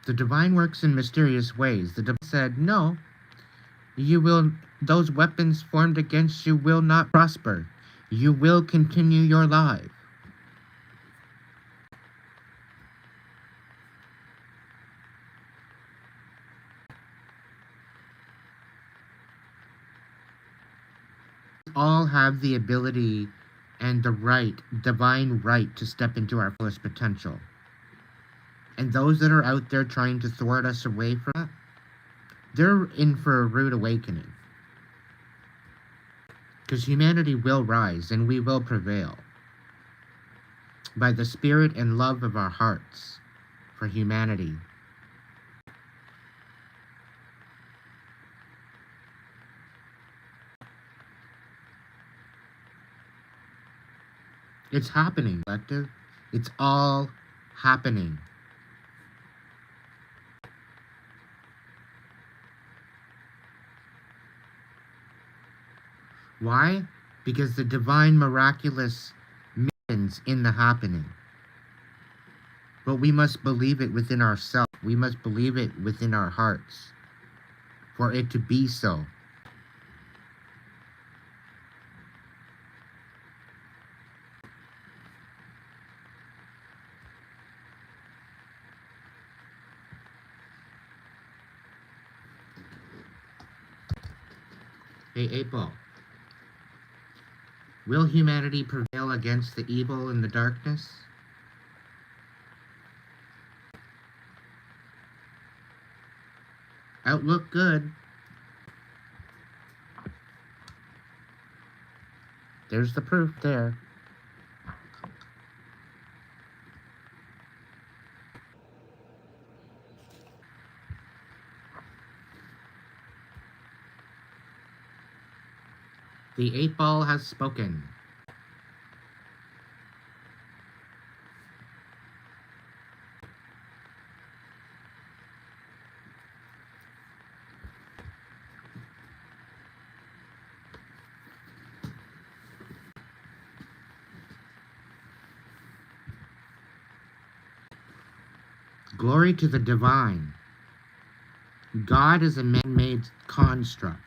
Speaker 1: The divine works in mysterious ways. The divine said, no, those weapons formed against you will not prosper. You will continue your life. All have the ability and the right, divine right, to step into our fullest potential. And those that are out there trying to thwart us away from that, they're in for a rude awakening. Because humanity will rise and we will prevail by the spirit and love of our hearts for humanity. It's happening, collective. It's all happening. Why? Because the divine miraculous means in the happening. But we must believe it within ourselves. We must believe it within our hearts for it to be so. Hey, April. Will humanity prevail against the evil and the darkness? Outlook good. There's the proof there. The 8-ball has spoken. Glory to the divine. God is a man-made construct.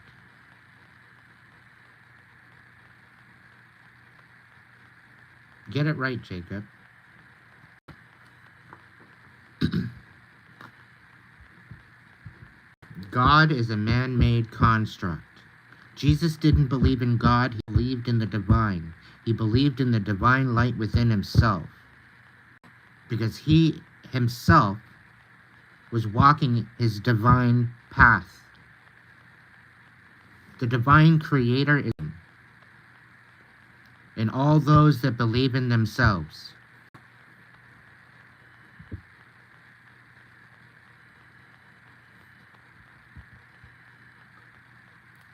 Speaker 1: Get it right, Jacob. God is a man-made construct. Jesus didn't believe in God, he believed in the divine. He believed in the divine light within himself. Because he himself was walking his divine path. The divine creator is in all those that believe in themselves.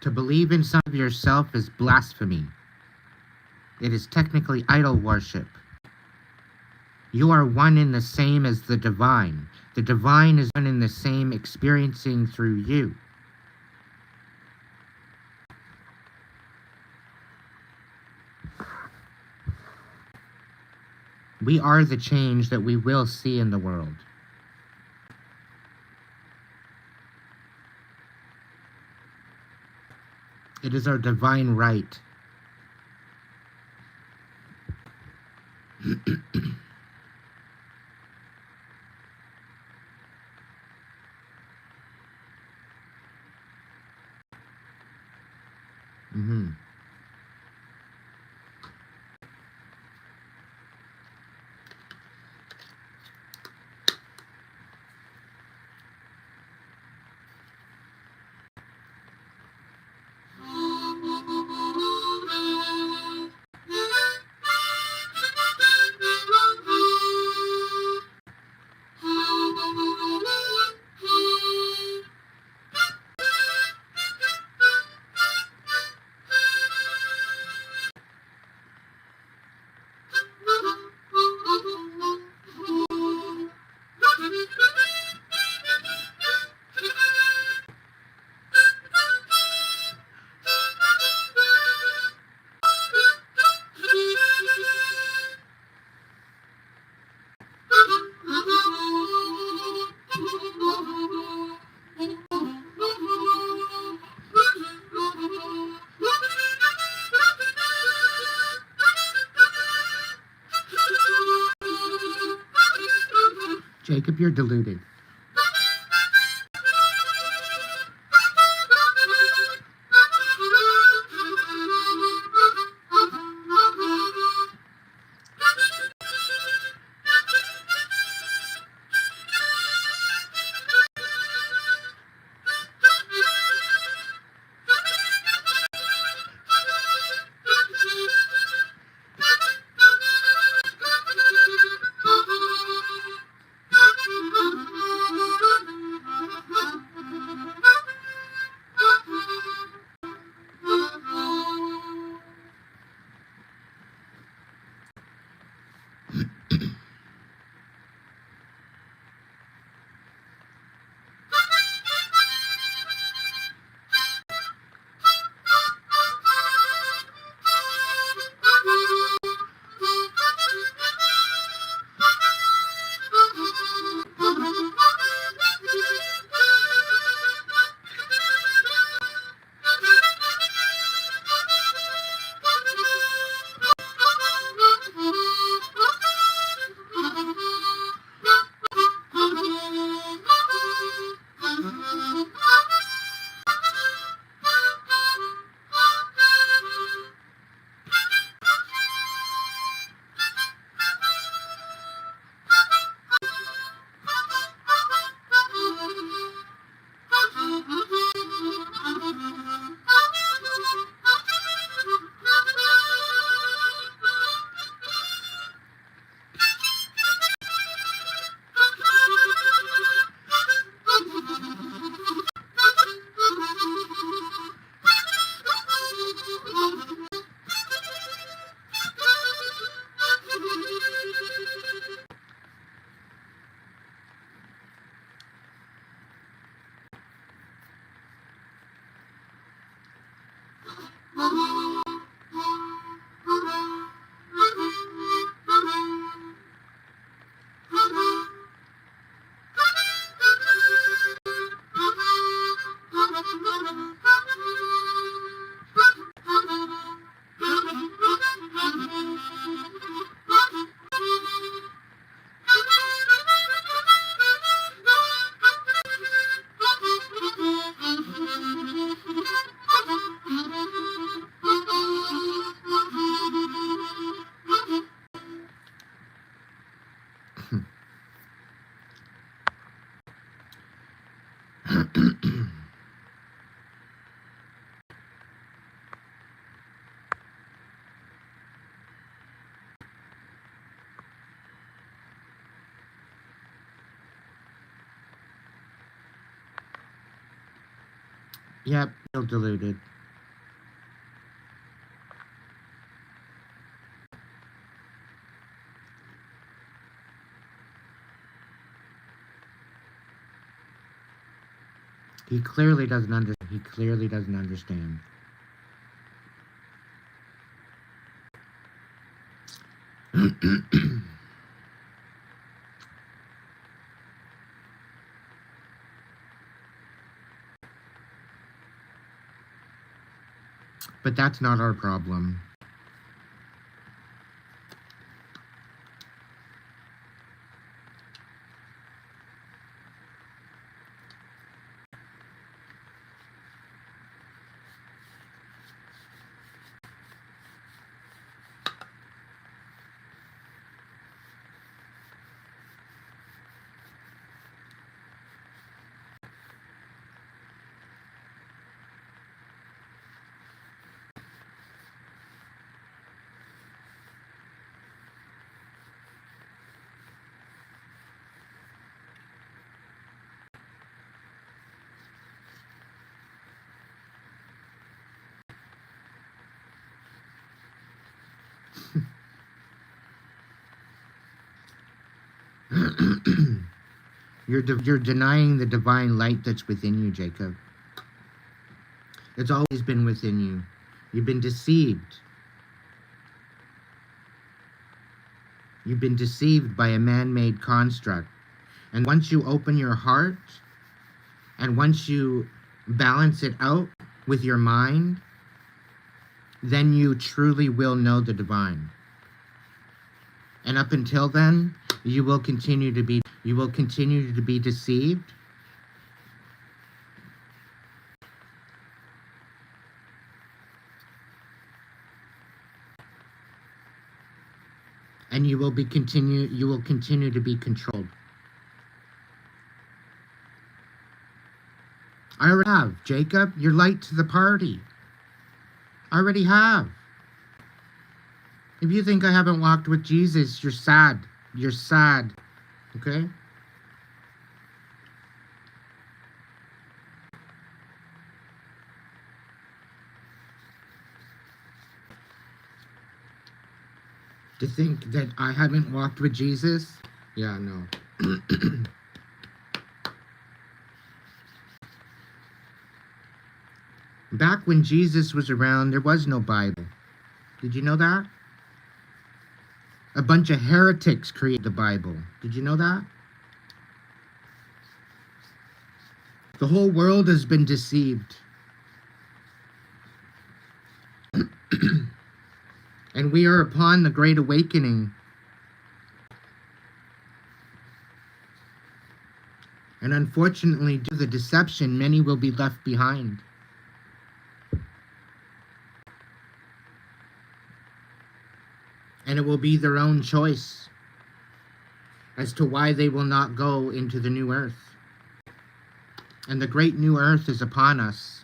Speaker 1: To believe in some of yourself is blasphemy. It is technically idol worship. You are one and the same as the divine. The divine is one and the same experiencing through you. We are the change that we will see in the world. It is our divine right. Mm-hmm. Jacob, you're deluded. Yep, still deluded. He clearly doesn't understand. He clearly doesn't understand. But that's not our problem. You're denying the divine light that's within you, Jacob. It's always been within you. You've been deceived. You've been deceived by a man-made construct. And once you open your heart, and once you balance it out with your mind, then you truly will know the divine. And up until then, you will continue to be deceived. And you will continue to be controlled. I already have, Jacob. You're late to the party. I already have. If you think I haven't walked with Jesus, you're sad. You're sad. Okay? To think that I haven't walked with Jesus? Yeah, no. Back when Jesus was around, there was no Bible. Did you know that? A bunch of heretics created the Bible. Did you know that? The whole world has been deceived. And we are upon the Great Awakening. And unfortunately, due to the deception, many will be left behind. And it will be their own choice as to why they will not go into the new earth. And the great new earth is upon us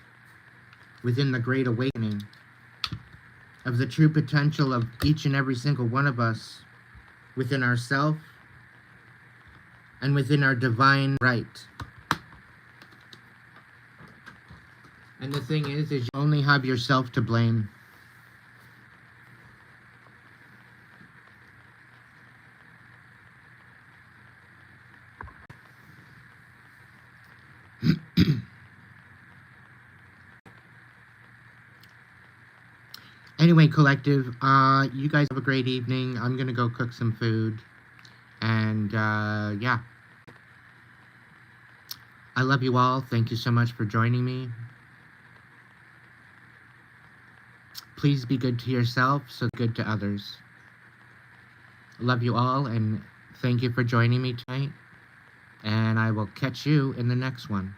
Speaker 1: within the Great Awakening of the true potential of each and every single one of us within ourselves and within our divine right. And the thing is you only have yourself to blame. Anyway, collective, you guys have a great evening. I'm gonna go cook some food. And, yeah. I love you all. Thank you so much for joining me. Please be good to yourself, so good to others. Love you all, and thank you for joining me tonight. And I will catch you in the next one.